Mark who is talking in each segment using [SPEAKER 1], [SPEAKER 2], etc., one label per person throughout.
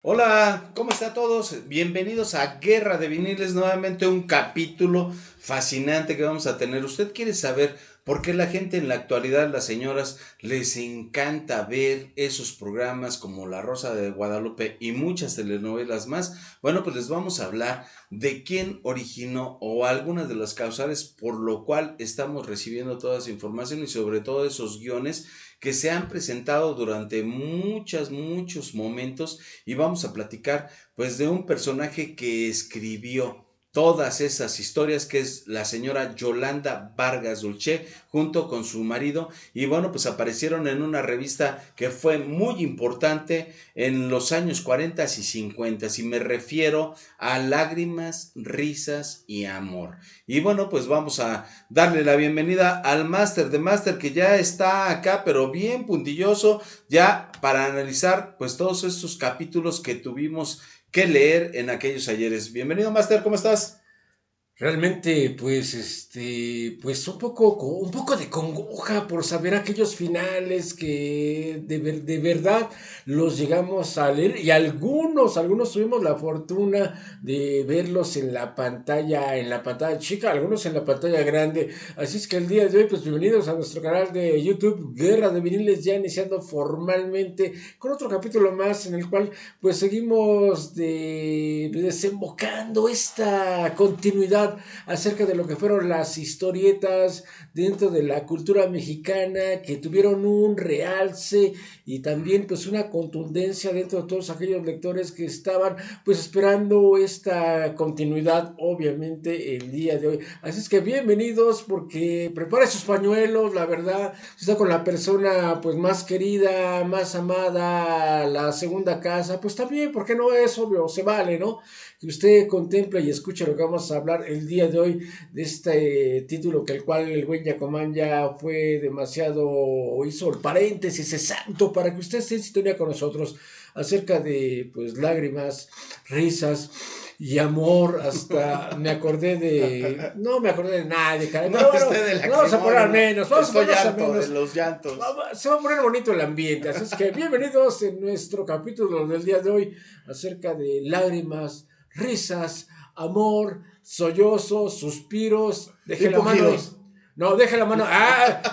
[SPEAKER 1] Hola, ¿cómo están todos? Bienvenidos a Guerra de Viniles, nuevamente un capítulo fascinante que vamos a tener. ¿Usted quiere saber por qué la gente en la actualidad, las señoras, les encanta ver esos programas como La Rosa de Guadalupe y muchas telenovelas más? Bueno, pues les vamos a hablar de quién originó o algunas de las causales por lo cual estamos recibiendo toda esa información y sobre todo esos guiones que se han presentado durante muchos momentos y vamos a platicar pues de un personaje que escribió todas esas historias, que es la señora Yolanda Vargas Dulce junto con su marido, y bueno, pues aparecieron en una revista que fue muy importante en los años 40 y 50 y me refiero a Lágrimas, Risas y Amor. Y bueno, pues vamos a darle la bienvenida al máster de máster que ya está acá, pero bien puntilloso, ya para analizar pues todos estos capítulos que tuvimos que leer en aquellos ayeres. Bienvenido, máster, ¿cómo estás?
[SPEAKER 2] Realmente, pues un poco de congoja por saber aquellos finales que de verdad los llegamos a leer y algunos tuvimos la fortuna de verlos en la pantalla chica, algunos en la pantalla grande. Así es que el día de hoy, pues bienvenidos a nuestro canal de YouTube, Guerra de Viniles, ya iniciando formalmente con otro capítulo más en el cual pues seguimos desembocando esta continuidad acerca de lo que fueron las historietas dentro de la cultura mexicana que tuvieron un realce y también pues una contundencia dentro de todos aquellos lectores que estaban pues esperando esta continuidad obviamente el día de hoy. Así es que bienvenidos porque prepare sus pañuelos, la verdad, si está con la persona pues más querida, más amada, la segunda casa, pues también, porque no es obvio, se vale, ¿no? Que usted contemple y escuche lo que vamos a hablar el día de hoy de este título que el cual el buen Yacomán ya fue demasiado, hizo el paréntesis exacto para que usted esté en sintonía con nosotros acerca de pues lágrimas, risas y amor, hasta me acordé de, no me acordé de nadie, caray, pero
[SPEAKER 1] No
[SPEAKER 2] bueno,
[SPEAKER 1] esté de
[SPEAKER 2] nos vamos a poner al
[SPEAKER 1] lacrimógeno,
[SPEAKER 2] menos, vamos a
[SPEAKER 1] estoy
[SPEAKER 2] ponernos a
[SPEAKER 1] harto de
[SPEAKER 2] menos,
[SPEAKER 1] los llantos.
[SPEAKER 2] se va a poner bonito el ambiente, así es que bienvenidos en nuestro capítulo del día de hoy acerca de lágrimas, risas, amor, sollozos, suspiros,
[SPEAKER 1] Y
[SPEAKER 2] deje la mano.
[SPEAKER 1] pujidos.
[SPEAKER 2] No, deje la mano.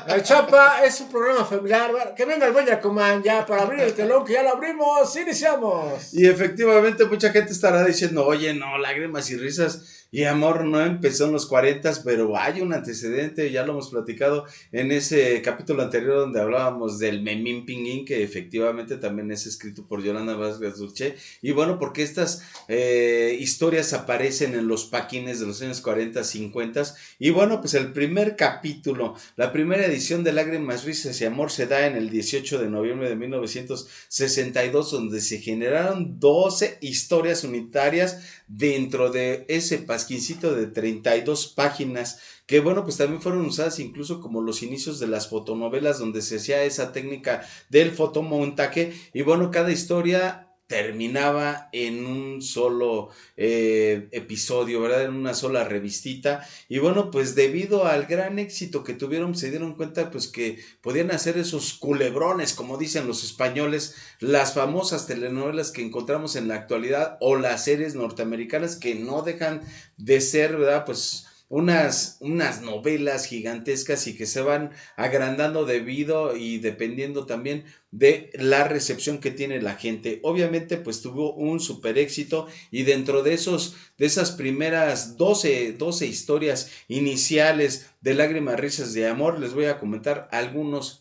[SPEAKER 2] El Chapa es un programa familiar. Que venga el buen Yacomán ya para abrir el telón, que ya lo abrimos.
[SPEAKER 1] Y
[SPEAKER 2] Iniciamos.
[SPEAKER 1] efectivamente mucha gente estará diciendo, oye, no, Lágrimas y Risas y Amor no empezó en los 40, pero hay un antecedente, ya lo hemos platicado en ese capítulo anterior donde hablábamos del Memín Pinguín, que efectivamente también es escrito por Yolanda Vázquez Dulce. Y bueno, porque estas historias aparecen en los paquines de los años 40, 50. Y bueno, pues el primer capítulo, la primera edición de Lágrimas, Risas y Amor se da en el 18 de noviembre de 1962, donde se generaron 12 historias unitarias dentro de ese pasquincito de 32 páginas, que bueno, pues también fueron usadas incluso como los inicios de las fotonovelas, donde se hacía esa técnica del fotomontaje. Y bueno, cada historia terminaba en un solo episodio, ¿verdad? En una sola revistita. Y bueno, pues debido al gran éxito que tuvieron, se dieron cuenta pues que podían hacer esos culebrones, como dicen los españoles, las famosas telenovelas que encontramos en la actualidad o las series norteamericanas que no dejan de ser, ¿verdad? Pues unas novelas gigantescas y que se van agrandando debido y dependiendo también de la recepción que tiene la gente. Obviamente pues tuvo un super éxito y dentro de esas primeras doce historias iniciales de Lágrimas, Risas de Amor, les voy a comentar algunos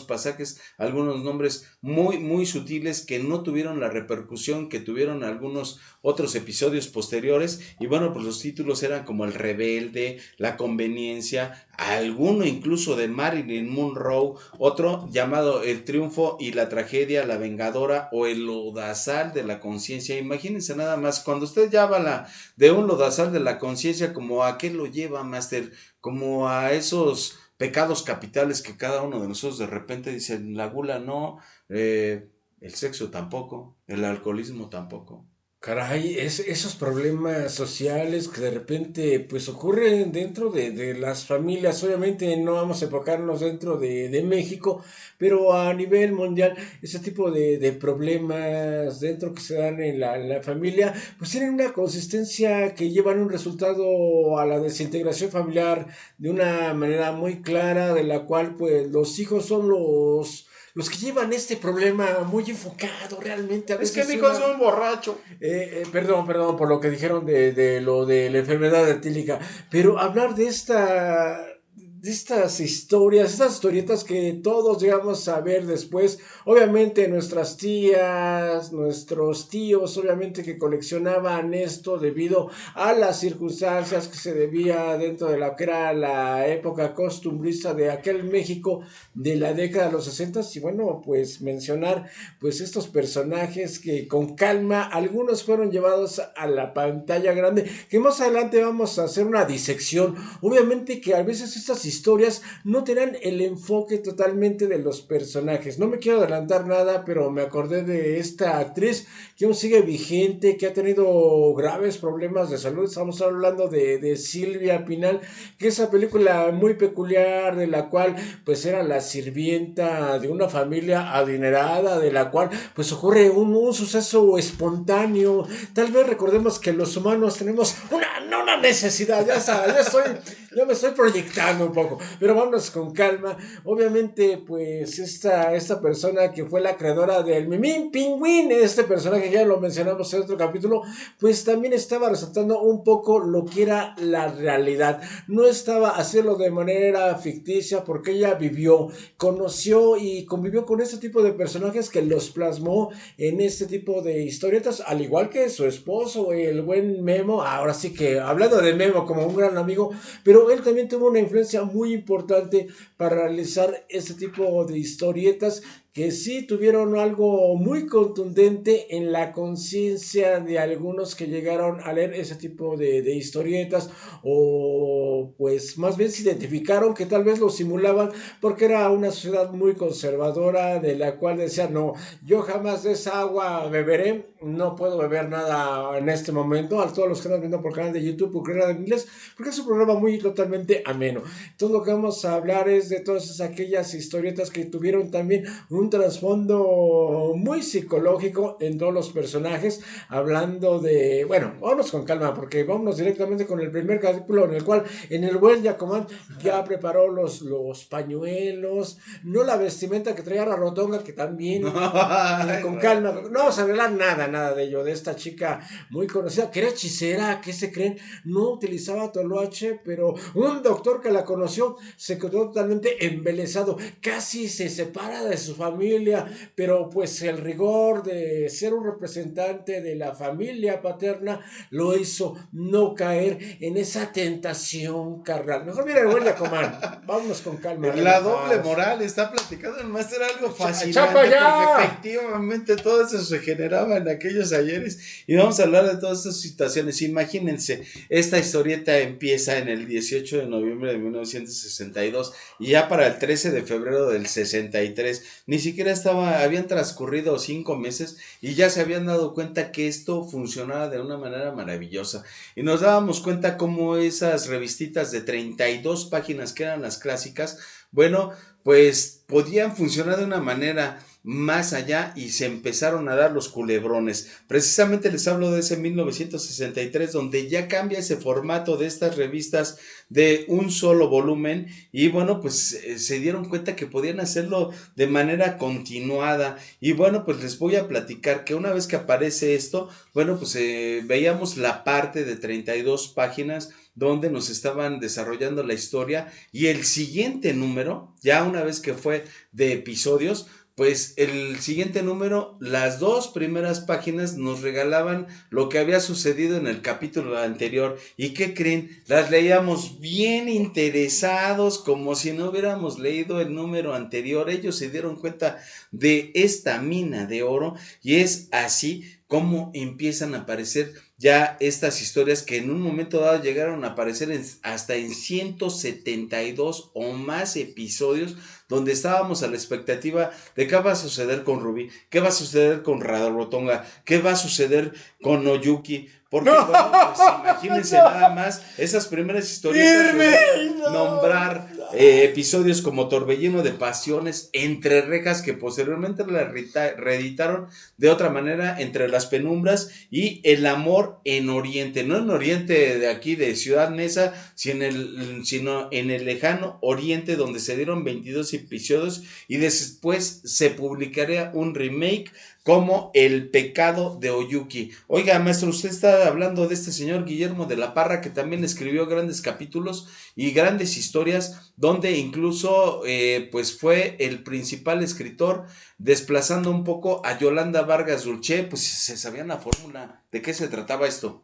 [SPEAKER 1] pasajes, algunos nombres muy sutiles que no tuvieron la repercusión que tuvieron algunos otros episodios posteriores. Y bueno, pues los títulos eran como El Rebelde, La Conveniencia, alguno incluso de Marilyn Monroe, otro llamado El Triunfo y la Tragedia, La Vengadora o El Lodazal de la Conciencia. Imagínense nada más, cuando usted ya habla de un lodazal de la conciencia, como a qué lo lleva, Master, como a esos pecados capitales que cada uno de nosotros de repente dice, la gula no, el sexo tampoco, el alcoholismo tampoco.
[SPEAKER 2] Caray, esos problemas sociales que de repente pues ocurren dentro de las familias, obviamente no vamos a enfocarnos dentro de México, pero a nivel mundial, ese tipo de problemas dentro que se dan en la familia, pues tienen una consistencia que llevan un resultado a la desintegración familiar de una manera muy clara, de la cual pues los hijos son los que llevan este problema muy enfocado, realmente a
[SPEAKER 1] Es que mi
[SPEAKER 2] veces
[SPEAKER 1] hijo es
[SPEAKER 2] una...
[SPEAKER 1] un borracho.
[SPEAKER 2] Perdón por lo que dijeron de lo de la enfermedad etílica, pero hablar de estas historietas que todos llegamos a ver después, obviamente nuestras tías, nuestros tíos, obviamente que coleccionaban esto debido a las circunstancias que se debía dentro de la que era la época costumbrista de aquel México de la década de los 60 y bueno, pues mencionar pues estos personajes que con calma algunos fueron llevados a la pantalla grande, que más adelante vamos a hacer una disección. Obviamente que a veces estas historias no tenían el enfoque totalmente de los personajes. No me quiero adelantar nada, pero me acordé de esta actriz que aún sigue vigente, que ha tenido graves problemas de salud. Estamos hablando de Silvia Pinal, que esa película muy peculiar de la cual pues era la sirvienta de una familia adinerada, de la cual pues ocurre un suceso espontáneo. Tal vez recordemos que los humanos tenemos no una necesidad, ya me estoy proyectando un poco, pero vámonos con calma. Obviamente pues esta persona que fue la creadora del Mimín Pingüín, este personaje ya lo mencionamos en otro capítulo, pues también estaba resaltando un poco lo que era la realidad. No estaba haciendo de manera ficticia porque ella vivió, conoció y convivió con este tipo de personajes que los plasmó en este tipo de historietas, al igual que su esposo, el buen Memo. Ahora sí que hablando de Memo como un gran amigo, pero él también tuvo una influencia muy importante para realizar este tipo de historietas que sí tuvieron algo muy contundente en la conciencia de algunos que llegaron a leer ese tipo de historietas, o pues más bien se identificaron que tal vez lo simulaban porque era una sociedad muy conservadora de la cual decían, no, yo jamás de esa agua beberé, no puedo beber nada en este momento. A todos los que están viendo por el canal de YouTube porque era de inglés, porque es un programa muy totalmente ameno. Entonces lo que vamos a hablar es de todas aquellas historietas que tuvieron también un trasfondo muy psicológico en todos los personajes, hablando de, bueno, vámonos con calma porque vámonos directamente con el primer capítulo en el cual en el buen Yacomán ya preparó los pañuelos, no la vestimenta que traía la rotonga, que también con calma, no vamos a revelar nada de ello, de esta chica muy conocida, que era hechicera, que se creen, no utilizaba toloache, pero un doctor que la conoció se quedó totalmente embelesado, casi se separa de su familia, pero pues el rigor de ser un representante de la familia paterna lo hizo no caer en esa tentación carnal. Mejor mira el buen Yacomán, vámonos con calma.
[SPEAKER 1] La doble moral está platicando el máster, algo fascinante
[SPEAKER 2] ¡Chapa ya!
[SPEAKER 1] porque efectivamente todo eso se generaba en aquellos ayeres y vamos a hablar de todas estas situaciones. Imagínense, esta historieta empieza en el 18 de noviembre de 1962 y ya para el 13 de febrero del 63 ni siquiera habían transcurrido 5 meses y ya se habían dado cuenta que esto funcionaba de una manera maravillosa y nos dábamos cuenta cómo esas revistitas de 32 páginas que eran las clásicas, bueno, pues podían funcionar de una manera más allá y se empezaron a dar los culebrones. Precisamente les hablo de ese 1963 donde ya cambia ese formato de estas revistas de un solo volumen y bueno, pues se dieron cuenta que podían hacerlo de manera continuada y bueno, pues les voy a platicar que una vez que aparece esto, bueno, pues veíamos la parte de 32 páginas donde nos estaban desarrollando la historia y el siguiente número, ya una vez que fue de episodios, pues el siguiente número, las 2 primeras páginas nos regalaban lo que había sucedido en el capítulo anterior. ¿Y qué creen? Las leíamos bien interesados, como si no hubiéramos leído el número anterior. Ellos se dieron cuenta de esta mina de oro y es así cómo empiezan a aparecer ya estas historias que en un momento dado llegaron a aparecer hasta en 172 o más episodios, donde estábamos a la expectativa de qué va a suceder con Rubí, qué va a suceder con Rarotonga, qué va a suceder con Oyuki. Porque, bueno, pues imagínense nada más esas primeras historietas, nombrar episodios como Torbellino de Pasiones, Entre Rejas, que posteriormente la reeditaron de otra manera, Entre las Penumbras, y El Amor en Oriente, no en Oriente de aquí de Ciudad Neza, sino en el lejano Oriente, donde se dieron 22 episodios y después se publicaría un remake como El Pecado de Oyuki. Oiga, maestro, usted está hablando de este señor Guillermo de la Parra, que también escribió grandes capítulos y grandes historias, donde incluso pues fue el principal escritor, desplazando un poco a Yolanda Vargas Dulce. Pues se sabía la fórmula. ¿De qué se trataba esto?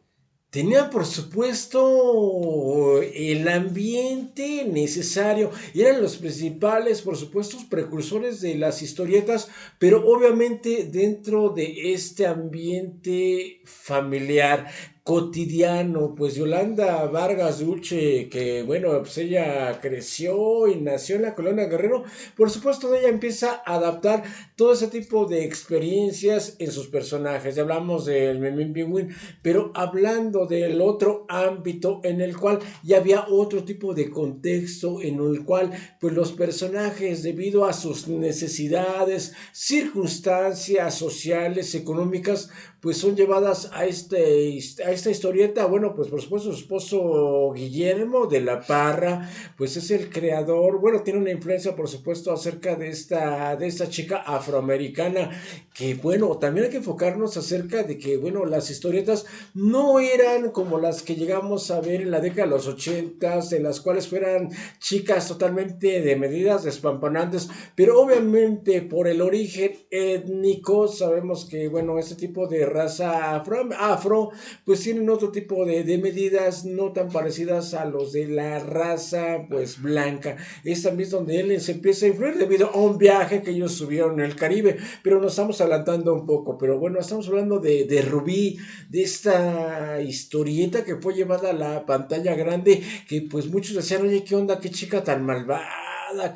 [SPEAKER 2] Tenía, por supuesto, el ambiente necesario. Y eran los principales, por supuesto, precursores de las historietas, pero obviamente dentro de este ambiente familiar, cotidiano. Pues Yolanda Vargas Dulce, que bueno, pues ella creció y nació en la colonia Guerrero, por supuesto ella empieza a adaptar todo ese tipo de experiencias en sus personajes. Ya hablamos del Memín Pingüín, pero hablando del otro ámbito en el cual ya había otro tipo de contexto, en el cual pues los personajes, debido a sus necesidades, circunstancias sociales, económicas, pues son llevadas a esta historieta. Bueno, pues por supuesto su esposo Guillermo de la Parra, pues es el creador. Bueno, tiene una influencia, por supuesto, acerca de esta chica afroamericana, que bueno, también hay que enfocarnos acerca de que, bueno, las historietas no eran como las que llegamos a ver en la década de los 80s, de las cuales fueran chicas totalmente de medidas despampanantes, pero obviamente por el origen étnico sabemos que, bueno, este tipo de raza afro pues tienen otro tipo de medidas no tan parecidas a los de la raza pues blanca. Es también donde él se empieza a influir debido a un viaje que ellos subieron en el Caribe, pero nos estamos adelantando un poco. Pero bueno, estamos hablando de Rubí, de esta historieta que fue llevada a la pantalla grande, que pues muchos decían, oye, ¿qué onda? ¿Qué chica tan malvada?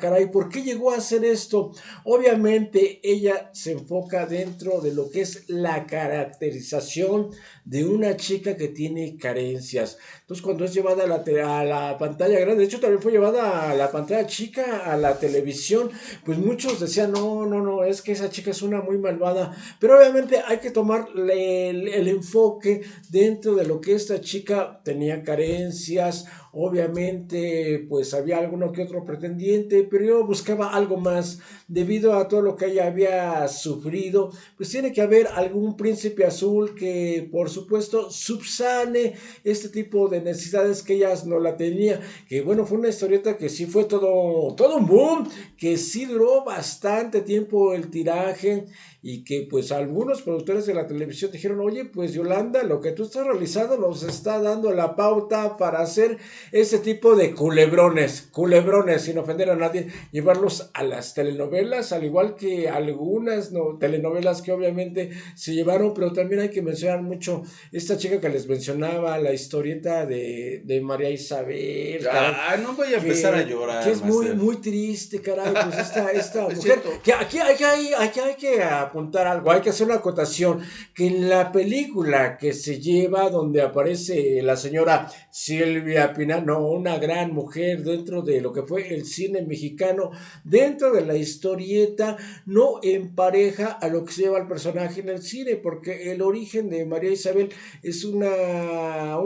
[SPEAKER 2] Caray, ¿por qué llegó a hacer esto? Obviamente ella se enfoca dentro de lo que es la caracterización de una chica que tiene carencias. Entonces cuando es llevada a la pantalla grande, de hecho también fue llevada a la pantalla chica, a la televisión, pues muchos decían, no, es que esa chica es una muy malvada, pero obviamente hay que tomar el enfoque dentro de lo que esta chica tenía carencias. Obviamente pues había alguno que otro pretendiente, pero yo buscaba algo más debido a todo lo que ella había sufrido. Pues tiene que haber algún príncipe azul que por supuesto subsane este tipo de necesidades que ella no la tenía. Que bueno, fue una historieta que sí fue todo un boom, que sí duró bastante tiempo el tiraje, y que pues algunos productores de la televisión dijeron, oye, pues Yolanda, lo que tú estás realizando nos está dando la pauta para hacer ese tipo de culebrones, sin ofender a nadie, llevarlos a las telenovelas, al igual que algunas telenovelas que obviamente se llevaron. Pero también hay que mencionar mucho esta chica que les mencionaba, la historieta de María Isabel, caray,
[SPEAKER 1] No voy a empezar a llorar,
[SPEAKER 2] que es
[SPEAKER 1] master.
[SPEAKER 2] muy triste, caray, pues esta mujer, que aquí hay que apuntar algo, hay que hacer una acotación, que en la película que se lleva, donde aparece la señora Silvia Pinal, una gran mujer dentro de lo que fue el cine mexicano, dentro de la historieta, no empareja a lo que se lleva el personaje en el cine, porque el origen de María Isabel es una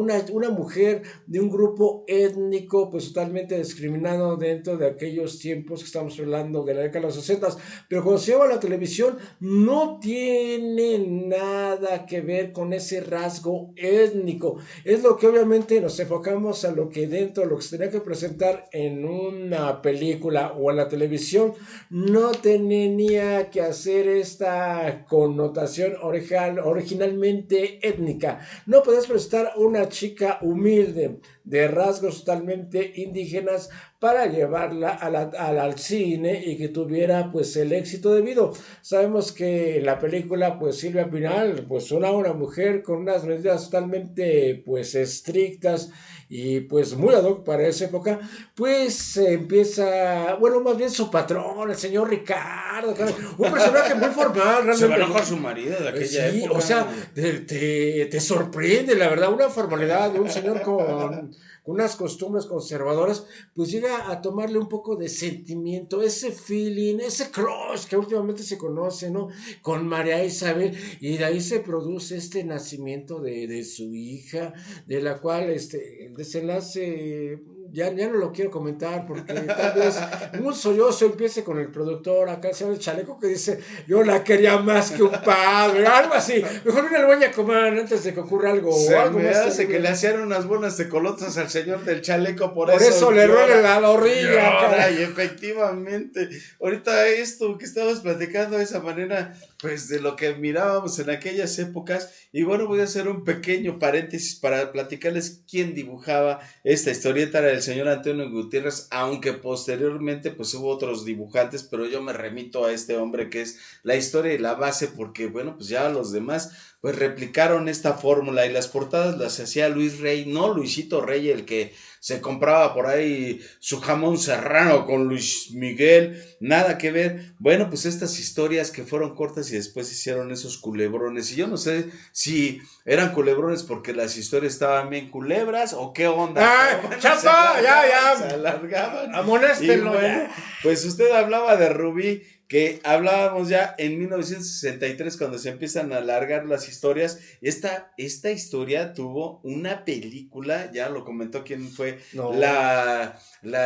[SPEAKER 2] mujer de un grupo étnico pues totalmente discriminado dentro de aquellos tiempos que estamos hablando de la década de los 60, pero cuando se lleva a la televisión no tiene nada que ver con ese rasgo étnico. Es lo que obviamente nos enfocamos a lo que dentro, lo que se tenía que presentar en una película o en la televisión, no tenía que hacer esta connotación originalmente étnica. No podías presentar una chica humilde de rasgos totalmente indígenas para llevarla al cine y que tuviera pues el éxito debido. Sabemos que en la película pues Silvia Pinal pues una mujer con unas medidas totalmente pues estrictas y pues muy ad hoc para esa época, pues empieza, bueno, más bien su patrón, el señor Ricardo, un personaje muy formal, realmente.
[SPEAKER 1] Se va a enojar su marido de aquella
[SPEAKER 2] sí,
[SPEAKER 1] época.
[SPEAKER 2] O sea, te sorprende, la verdad, una formalidad de un señor con unas costumbres conservadoras, pues llega a tomarle un poco de sentimiento, ese feeling, ese crush que últimamente se conoce, ¿no? Con María Isabel, y de ahí se produce este nacimiento de su hija, de la cual el desenlace ya no lo quiero comentar porque tal vez un sollozo empiece con el productor acá, se llama el chaleco que dice yo la quería más que un padre, algo así. Mejor no le voy a comer antes de que ocurra algo.
[SPEAKER 1] Se
[SPEAKER 2] algo
[SPEAKER 1] me
[SPEAKER 2] más
[SPEAKER 1] hace
[SPEAKER 2] terrible.
[SPEAKER 1] que le hacían unas buenas tecolotas al señor del chaleco, por
[SPEAKER 2] eso le
[SPEAKER 1] llora,
[SPEAKER 2] duele la orilla.
[SPEAKER 1] llora, y efectivamente, ahorita esto que estabas platicando de esa manera, pues de lo que mirábamos en aquellas épocas, y bueno, voy a hacer un pequeño paréntesis para platicarles quién dibujaba esta historieta, era el señor Antonio Gutiérrez, aunque posteriormente pues hubo otros dibujantes, pero yo me remito a este hombre que es la historia y la base, porque bueno, pues ya los demás pues replicaron esta fórmula y las portadas las hacía Luis Rey, no Luisito Rey, el que se compraba por ahí su jamón serrano con Luis Miguel, nada que ver. Bueno, pues estas historias que fueron cortas y después hicieron esos culebrones, y yo no sé si eran culebrones porque las historias estaban bien culebras o qué onda.
[SPEAKER 2] Bueno, ¡chapa! Ya.
[SPEAKER 1] Se alargaban.
[SPEAKER 2] Amonéstenlo,
[SPEAKER 1] bueno,
[SPEAKER 2] ya.
[SPEAKER 1] pues usted hablaba de Rubí, que hablábamos ya en 1963 cuando se empiezan a alargar las historias. Esta historia tuvo una película, ya lo comentó quién fue la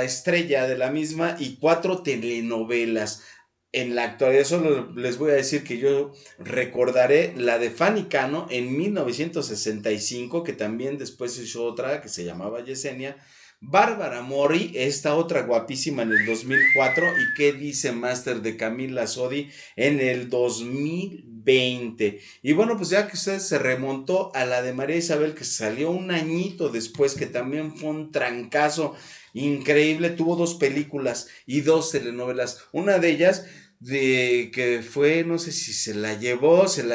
[SPEAKER 1] estrella de la misma, y 4 telenovelas. En la actualidad solo les voy a decir que yo recordaré la de Fanny Cano en 1965, que también después hizo otra que se llamaba Yesenia. Bárbara Mori, esta otra guapísima en el 2004, y qué dice Master de Camila Sodi en el 2020. Y bueno, pues ya que usted se remontó a la de María Isabel, que salió un añito después, que también fue un trancazo increíble, tuvo 2 películas y 2 telenovelas, una de ellas de que fue, no sé si se la quedó.
[SPEAKER 2] Se va,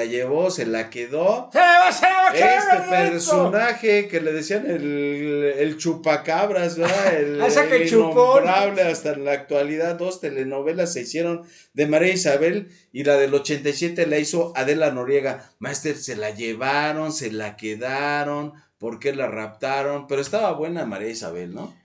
[SPEAKER 1] Este personaje que le decían el chupacabras, ¿verdad? El innombrable, hasta en la actualidad. 2 telenovelas se hicieron de María Isabel, y la del 87 la hizo Adela Noriega. Master, se la llevaron, se la quedaron, ¿por qué la raptaron? Pero estaba buena María Isabel, ¿no?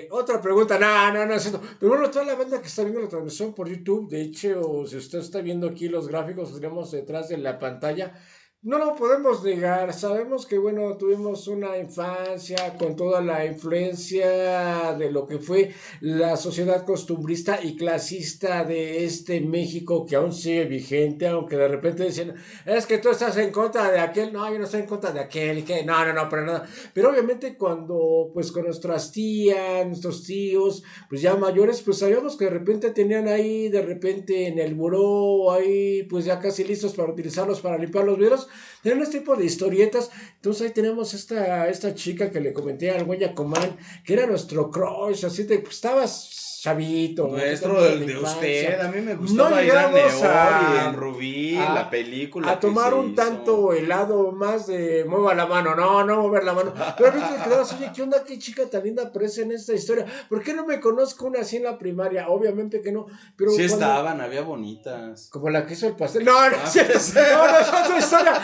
[SPEAKER 2] Otra pregunta, no es cierto. Pero bueno, toda la banda que está viendo la transmisión por YouTube, de hecho, si usted está viendo aquí los gráficos que tenemos detrás de la pantalla, no lo podemos negar. Sabemos que, bueno, tuvimos una infancia con toda la influencia de lo que fue la sociedad costumbrista y clasista de este México que aún sigue vigente, aunque de repente dicen, es que tú estás en contra de aquel. No, yo no estoy en contra de aquel, y que no, para nada. Pero obviamente cuando, pues con nuestras tías, nuestros tíos, pues ya mayores, pues sabíamos que de repente tenían ahí, de repente en el buró, ahí, pues ya casi listos para utilizarlos para limpiar los vidrios. Tienen este tipo de historietas. Entonces ahí tenemos esta chica que le comenté al Güey Comán, que era nuestro crush, así te pues, estabas chavito.
[SPEAKER 1] Nuestro, el de usted, a mí me gustaba
[SPEAKER 2] no
[SPEAKER 1] ir a Neori,
[SPEAKER 2] a
[SPEAKER 1] en Rubí, la película.
[SPEAKER 2] A tomar un tanto helado más de mueva la mano, no mover la mano. Pero a mí te quedabas, oye, ¿qué onda? ¿Qué chica tan linda aparece en esta historia? ¿Por qué no me conozco una así en la primaria? Obviamente que no. Pero
[SPEAKER 1] sí estaban, había bonitas.
[SPEAKER 2] Como la que hizo el pastel. No, es otra historia.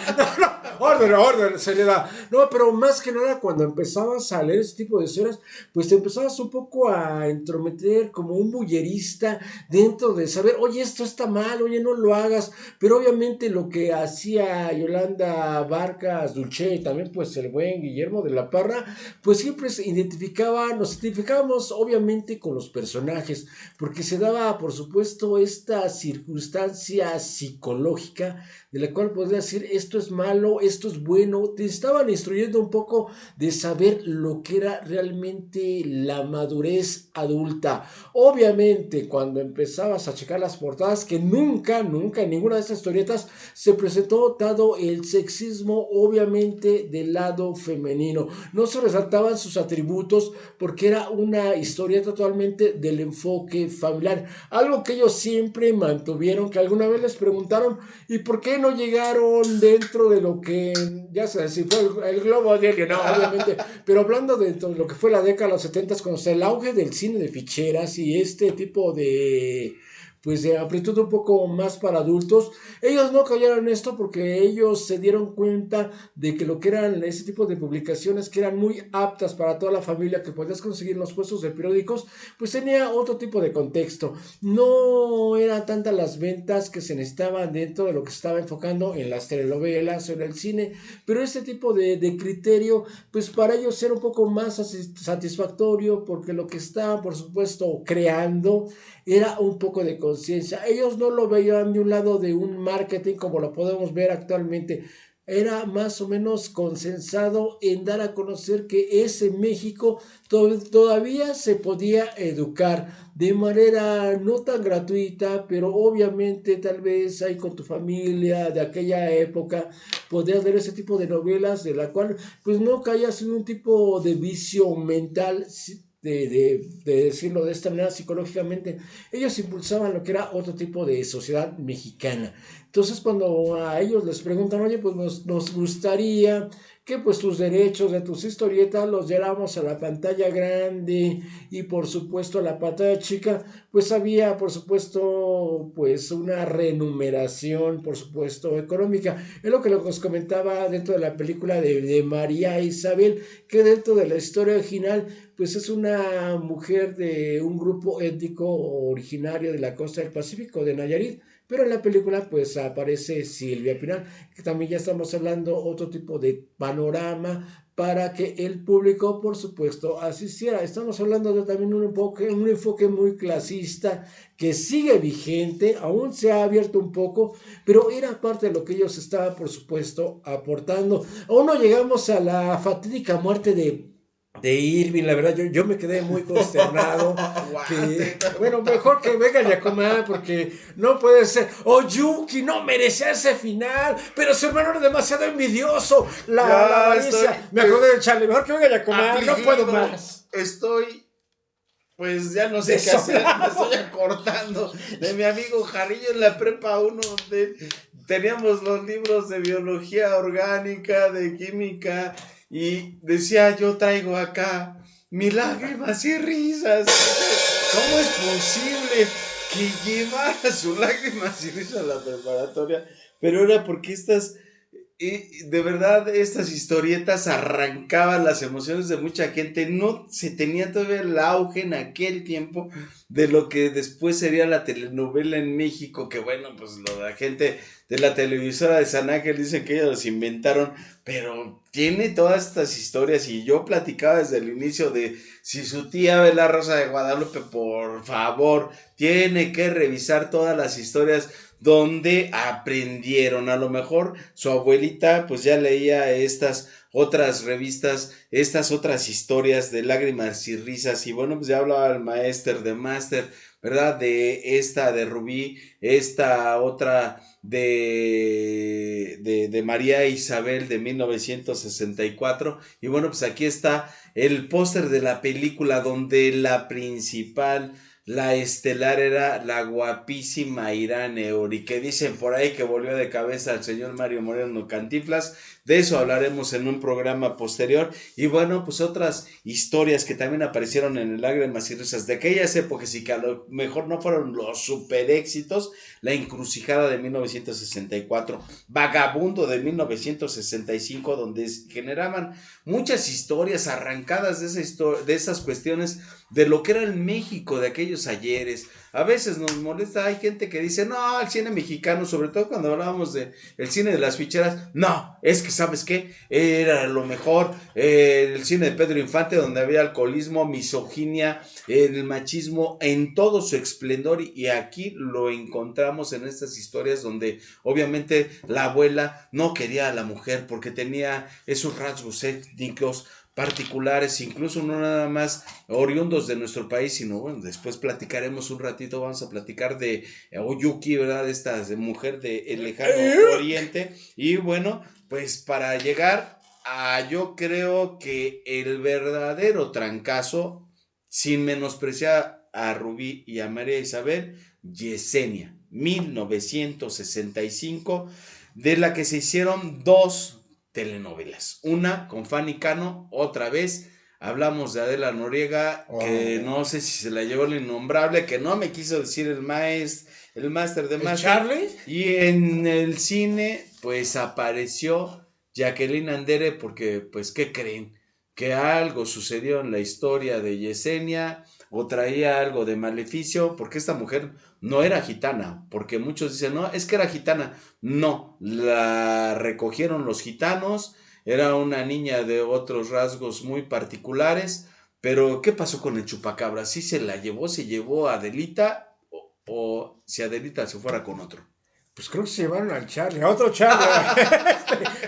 [SPEAKER 2] Orden, seriedad. No, pero más que nada cuando empezabas a leer ese tipo de historias, pues te empezabas un poco a entrometer como un bullerista dentro de saber, oye, esto está mal, oye, no lo hagas. Pero obviamente lo que hacía Yolanda Vargas Dulce y también pues el buen Guillermo de la Parra, pues siempre nos identificábamos obviamente con los personajes, porque se daba, por supuesto, esta circunstancia psicológica de la cual podría decir esto es malo, esto es bueno. Te estaban instruyendo un poco de saber lo que era realmente la madurez adulta. Obviamente, cuando empezabas a checar las portadas, que nunca en ninguna de estas historietas se presentó dado el sexismo, obviamente, del lado femenino. No se resaltaban sus atributos porque era una historia totalmente del enfoque familiar. Algo que ellos siempre mantuvieron, que alguna vez les preguntaron, ¿y por qué no llegaron dentro de lo que, ya sabes, si fue el globo de helio? No, obviamente, pero hablando de lo que fue la década de los 70, cuando se el auge del cine de ficheras y este tipo de pues de amplitud un poco más para adultos, ellos no cayeron en esto porque ellos se dieron cuenta de que lo que eran ese tipo de publicaciones que eran muy aptas para toda la familia, que podías conseguir en los puestos de periódicos, pues tenía otro tipo de contexto. No eran tantas las ventas que se necesitaban dentro de lo que se estaba enfocando en las telenovelas o en el cine, pero este tipo de criterio, pues para ellos era un poco más satisfactorio porque lo que estaban, por supuesto, creando era un poco de conciencia. Ellos no lo veían de un lado de un marketing como lo podemos ver actualmente. Era más o menos consensado en dar a conocer que ese México todavía se podía educar de manera no tan gratuita, pero obviamente tal vez ahí con tu familia de aquella época podías ver ese tipo de novelas de la cual pues no caías en un tipo de vicio mental de decirlo de esta manera psicológicamente. Ellos impulsaban lo que era otro tipo de sociedad mexicana. Entonces cuando a ellos les preguntan, oye, pues nos gustaría que pues tus derechos de tus historietas los lleváramos a la pantalla grande y por supuesto a la pantalla chica, pues había por supuesto pues una remuneración por supuesto económica. Es lo que nos comentaba dentro de la película de María Isabel, que dentro de la historia original pues es una mujer de un grupo étnico originario de la costa del Pacífico, de Nayarit, pero en la película pues aparece Silvia Pinal, que también ya estamos hablando otro tipo de panorama para que el público, por supuesto, asistiera. Estamos hablando de también un enfoque muy clasista que sigue vigente, aún se ha abierto un poco, pero era parte de lo que ellos estaban, por supuesto, aportando. Aún no llegamos a la fatídica muerte de Irving, la verdad, yo me quedé muy consternado. Que, bueno, mejor que venga Yakumá, porque no puede ser. Oyuki no merecía ese final, pero su hermano era demasiado envidioso. La avaricia. Me acordé de Charlie, mejor que venga Yakumá, no puedo más.
[SPEAKER 1] Estoy, pues ya no sé qué hacer, me estoy acortando de mi amigo Jarillo en la prepa 1, donde teníamos los libros de biología orgánica, de química. Y decía, yo traigo acá mis lágrimas y risas. ¿Cómo es posible que llevara sus lágrimas y risas a la preparatoria? Pero era porque de verdad, estas historietas arrancaban las emociones de mucha gente. No se tenía todavía el auge en aquel tiempo de lo que después sería la telenovela en México, que bueno, pues la gente de la televisora de San Ángel dicen que ellos los inventaron, pero tiene todas estas historias y yo platicaba desde el inicio de si su tía ve La Rosa de Guadalupe, por favor, tiene que revisar todas las historias donde aprendieron. A lo mejor su abuelita pues ya leía estas otras revistas, estas otras historias de lágrimas y risas, y bueno, pues ya hablaba el maestro de Master, ¿verdad? De esta de Rubí, esta otra de María Isabel de 1964, y bueno, pues aquí está el póster de la película donde la principal, la estelar, era la guapísima Irán Euri, que dicen por ahí que volvió de cabeza al señor Mario Moreno Cantinflas. De eso hablaremos en un programa posterior. Y bueno, pues otras historias que también aparecieron en el Lágrimas y Risas de aquellas épocas y que a lo mejor no fueron los super éxitos. La Encrucijada de 1964, Vagabundo de 1965, donde generaban muchas historias arrancadas de esas cuestiones de lo que era el México de aquellos ayeres. A veces nos molesta, hay gente que dice, no, el cine mexicano, sobre todo cuando hablábamos de el cine de las ficheras, no, es que ¿sabes qué? Era lo mejor, el cine de Pedro Infante, donde había alcoholismo, misoginia, el machismo en todo su esplendor, y aquí lo encontramos en estas historias donde obviamente la abuela no quería a la mujer porque tenía esos rasgos étnicos, particulares, incluso no nada más oriundos de nuestro país, sino bueno, después platicaremos un ratito, vamos a platicar de Oyuki, ¿verdad? De mujer del lejano oriente. Y bueno, pues para llegar a yo creo que el verdadero trancazo, sin menospreciar a Rubí y a María Isabel, Yesenia, 1965, de la que se hicieron dos telenovelas. Una con Fanny Cano, otra vez hablamos de Adela Noriega, que no sé si se la llevó el innombrable, que no me quiso decir el máster de máster.
[SPEAKER 2] ¿Charlie?
[SPEAKER 1] Y en el cine, pues apareció Jacqueline Andere, porque, pues, ¿qué creen? Que algo sucedió en la historia de Yesenia, o traía algo de maleficio, porque esta mujer no era gitana, porque muchos dicen, no, es que era gitana. No, la recogieron los gitanos, era una niña de otros rasgos muy particulares, pero ¿qué pasó con el chupacabra? ¿Sí se la llevó, se llevó a Adelita o si Adelita se fuera con otro?
[SPEAKER 2] Pues creo que se llevaron al Charlie, a otro Charlie,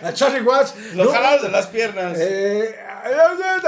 [SPEAKER 2] a Charlie Watts.
[SPEAKER 1] Lo jalaron de las piernas.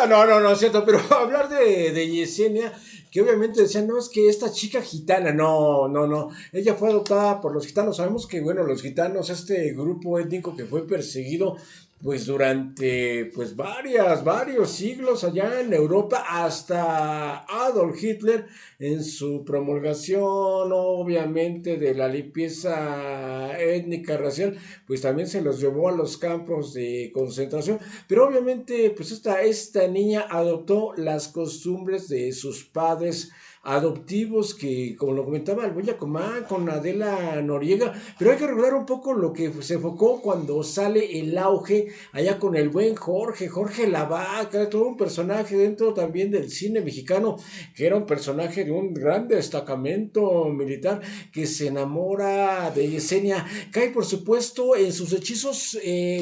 [SPEAKER 2] No, es cierto, pero hablar de Yesenia, que obviamente decían, no, es que esta chica gitana, no, ella fue adoptada por los gitanos. Sabemos que, bueno, los gitanos, este grupo étnico que fue perseguido pues durante pues varios siglos allá en Europa, hasta Adolf Hitler en su promulgación obviamente de la limpieza étnica racial, pues también se los llevó a los campos de concentración, pero obviamente pues esta niña adoptó las costumbres de sus padres adoptivos, que como lo comentaba el Boya Comán con Adela Noriega, pero hay que regular un poco lo que se enfocó cuando sale el auge allá con el buen Jorge Lavat, que era todo un personaje dentro también del cine mexicano, que era un personaje de un gran destacamento militar, que se enamora de Yesenia, cae por supuesto en sus hechizos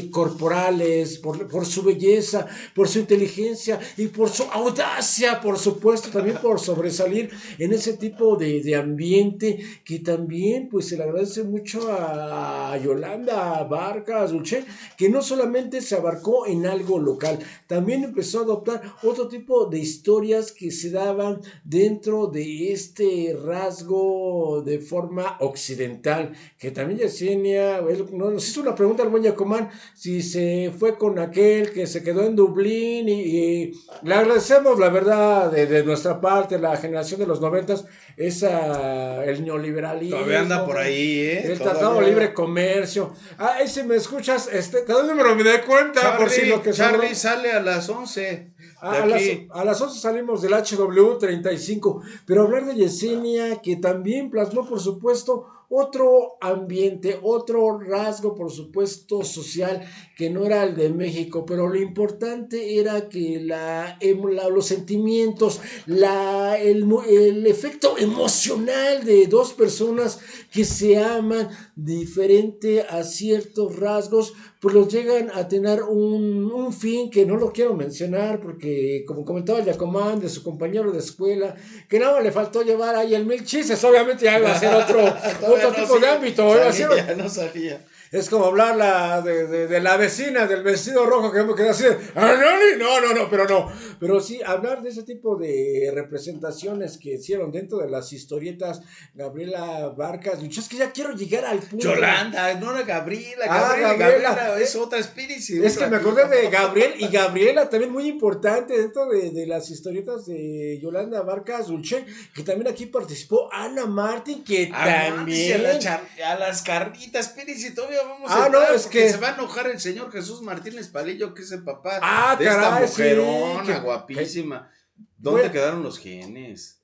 [SPEAKER 2] corporales, por su belleza, por su inteligencia y por su audacia, por supuesto, también por sobresalir en ese tipo de ambiente, que también pues se le agradece mucho a Yolanda Vargas Dulce, que no solamente se abarcó en algo local, también empezó a adoptar otro tipo de historias que se daban dentro de este rasgo de forma occidental, que también Yesenia nos hizo una pregunta al buen Yacomán, si se fue con aquel que se quedó en Dublín, y le agradecemos la verdad de nuestra parte, la generación de los 90, el neoliberalismo.
[SPEAKER 1] Todavía anda por ahí,
[SPEAKER 2] El Tratado de Libre Comercio. Ahí si me escuchas, te doy el número, me doy cuenta.
[SPEAKER 1] Charlie,
[SPEAKER 2] por si lo que
[SPEAKER 1] Charlie sale a las 11.
[SPEAKER 2] A las 11 salimos del HW35, pero hablar de Yesenia, que también plasmó, por supuesto, otro ambiente, otro rasgo, por supuesto, social, que no era el de México, pero lo importante era que los sentimientos, el efecto emocional de dos personas que se aman diferente a ciertos rasgos, pues los llegan a tener un fin que no lo quiero mencionar, porque como comentaba Yacomán de su compañero de escuela, que nada le faltó llevar ahí el 1000 chistes, obviamente ya iba a ser otro tipo de ámbito.
[SPEAKER 1] No sabía.
[SPEAKER 2] Es como hablar de la vecina, del vestido rojo, que me quedé así de, pero sí, hablar de ese tipo de representaciones que hicieron dentro de las historietas. Gabriela Vargas, es que ya quiero llegar al punto.
[SPEAKER 1] Yolanda, no era Gabriela es otra espíritu.
[SPEAKER 2] Es que me acordé de Gabriel y Gabriela, también muy importante dentro de las historietas de Yolanda Vargas Dulce, que también aquí participó Ana Martín, que también
[SPEAKER 1] a las carnitas, Espíritu, todavía vamos
[SPEAKER 2] a
[SPEAKER 1] entrar,
[SPEAKER 2] es que
[SPEAKER 1] se va a enojar el señor Jesús Martínez Palillo, que es el papá de
[SPEAKER 2] caray,
[SPEAKER 1] esta mujerona guapísima. ¿Dónde quedaron los genes?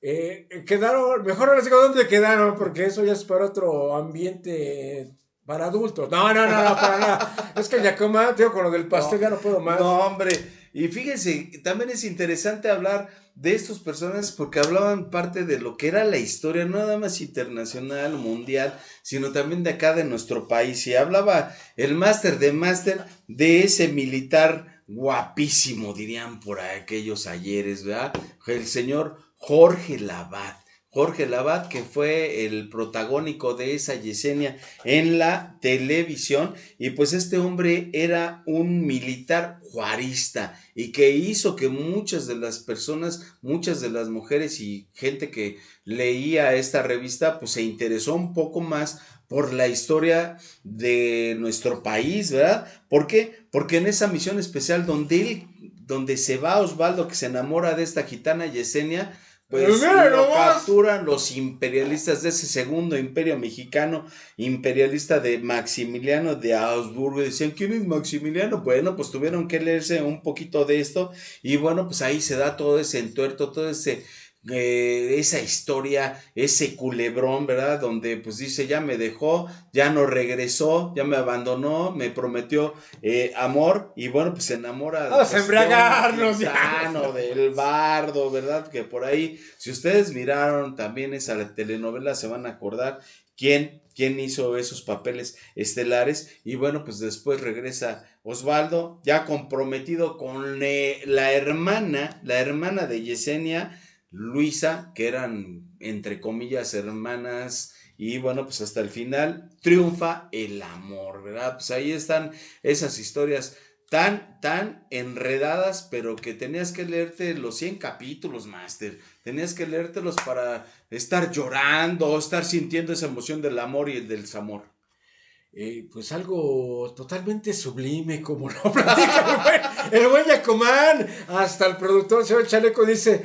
[SPEAKER 2] Quedaron, mejor no les digo dónde quedaron, porque eso ya es para otro ambiente para adultos. No, para nada. Es que ya con lo del pastel ya no puedo más.
[SPEAKER 1] No, hombre. Y fíjense, también es interesante hablar de estos personajes porque hablaban parte de lo que era la historia, no nada más internacional, mundial, sino también de acá de nuestro país. Y hablaba el máster de ese militar guapísimo, dirían por aquellos ayeres, ¿verdad? El señor Jorge Lavat. Jorge Lavat, que fue el protagónico de esa Yesenia en la televisión. Y pues este hombre era un militar juarista y que hizo que muchas de las personas, muchas de las mujeres y gente que leía esta revista, pues se interesó un poco más por la historia de nuestro país, ¿verdad? ¿Por qué? Porque en esa misión especial donde se va Osvaldo, que se enamora de esta gitana Yesenia, pues lo capturan los imperialistas de ese segundo imperio mexicano, imperialista de Maximiliano de Habsburgo. Decían, ¿quién es Maximiliano? Bueno, pues tuvieron que leerse un poquito de esto y bueno, pues ahí se da todo ese entuerto, todo ese esa historia, ese culebrón, ¿verdad? Donde pues dice, ya me dejó, ya no regresó, ya me abandonó, me prometió amor y bueno, pues se enamora
[SPEAKER 2] Vamos a embriagarnos
[SPEAKER 1] del bardo, ¿verdad? Que por ahí, si ustedes miraron también esa telenovela, se van a acordar quién hizo esos papeles estelares y bueno, pues después regresa Osvaldo, ya comprometido con la hermana de Yesenia, Luisa, que eran entre comillas hermanas, y bueno, pues hasta el final triunfa el amor, ¿verdad? Pues ahí están esas historias tan enredadas, pero que tenías que leerte los 100 capítulos, Master. Tenías que leértelos para estar llorando, estar sintiendo esa emoción del amor y el del desamor.
[SPEAKER 2] Pues algo totalmente sublime, como lo platica el buen Yacomán. Hasta el productor, señor Chaleco, dice,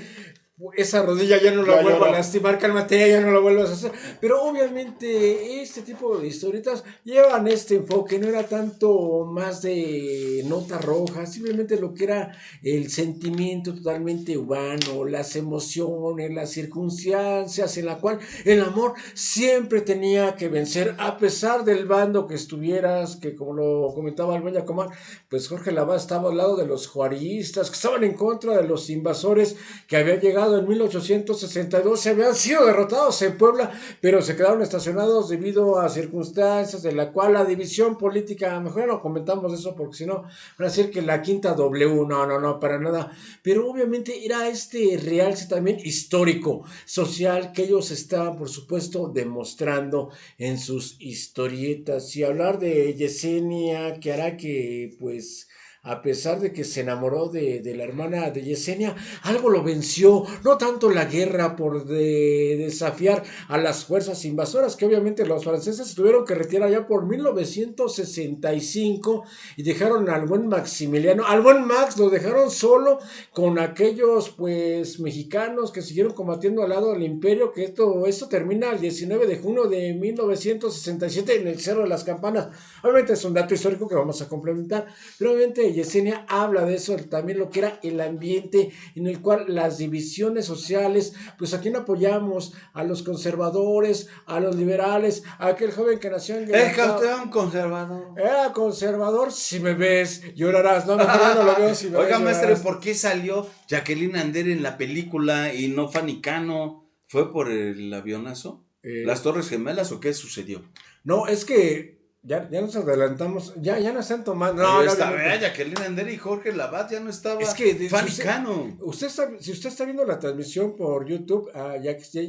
[SPEAKER 2] esa rodilla ya no la vuelvo a lastimar, cálmate, ya no la vuelvas a hacer. Pero obviamente este tipo de historietas llevan este enfoque, no era tanto más de nota roja, simplemente lo que era el sentimiento totalmente humano, las emociones, las circunstancias en la cual el amor siempre tenía que vencer, a pesar del bando que estuvieras, que como lo comentaba el buen Yacomán, pues Jorge Lavat estaba al lado de los juaristas, que estaban en contra de los invasores que habían llegado en 1862, se habían sido derrotados en Puebla, pero se quedaron estacionados debido a circunstancias de la cual la división política, mejor no comentamos eso porque si no van a decir que la quinta W, no, para nada, pero obviamente era este realce también histórico, social, que ellos estaban por supuesto demostrando en sus historietas. Y hablar de Yesenia, que hará que pues a pesar de que se enamoró de la hermana de Yesenia, algo lo venció, no tanto la guerra por desafiar a las fuerzas invasoras, que obviamente los franceses tuvieron que retirar ya por 1965 y dejaron al buen Maximiliano, al buen Max lo dejaron solo con aquellos pues mexicanos que siguieron combatiendo al lado del imperio, que esto termina el 19 de junio de 1967 en el Cerro de las Campanas. Obviamente es un dato histórico que vamos a complementar, pero obviamente Yesenia habla de eso, también lo que era el ambiente en el cual las divisiones sociales, pues a quién apoyamos, a los conservadores, a los liberales, a aquel joven que nació en
[SPEAKER 1] Guerrero. Conservador.
[SPEAKER 2] Era conservador, si me ves, llorarás, no, mejor ya no lo veo, si me
[SPEAKER 1] Oiga,
[SPEAKER 2] ves,
[SPEAKER 1] maestre, ¿por qué salió Jacqueline Andere en la película y no Fanny Cano? ¿Fue por el avionazo? ¿Las Torres Gemelas o qué sucedió?
[SPEAKER 2] No, es que ya nos adelantamos, ya no están tomando.
[SPEAKER 1] No, estaba Jacqueline Andere y Jorge Lavat, ya no estaba.
[SPEAKER 2] Es que
[SPEAKER 1] Fanny Cano.
[SPEAKER 2] Si usted está viendo la transmisión por YouTube,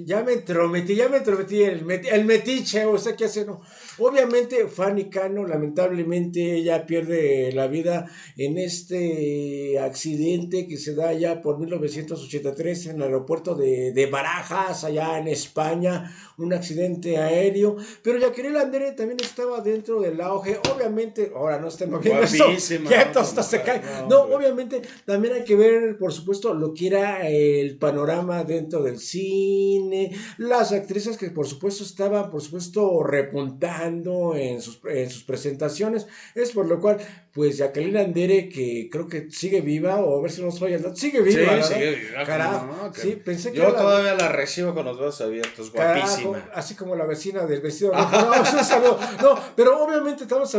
[SPEAKER 2] ya me entrometí, el metiche, o sea, ¿qué hace? No. Obviamente, Fanny Cano, lamentablemente, ella pierde la vida en este accidente que se da ya por 1983 en el aeropuerto de Barajas, allá en España, un accidente aéreo. Pero Jacqueline Andere también estaba dentro del auge, obviamente, ahora no estén moviendo esto, quieto, hasta se cae. No, obviamente, también hay que ver, por supuesto, lo que era el panorama dentro del cine, las actrices que, por supuesto, estaban, por supuesto, repuntando en sus presentaciones, es por lo cual, pues, Jacqueline Andere, que creo que sigue viva, o a ver si no soy el dato, sigue viva,
[SPEAKER 1] sí, sigue viva,
[SPEAKER 2] carajo, no, sí, pensé que
[SPEAKER 1] yo todavía la recibo con los brazos abiertos, guapísima.
[SPEAKER 2] Carajo, así como la vecina del vestido rojo, no, pero obviamente estamos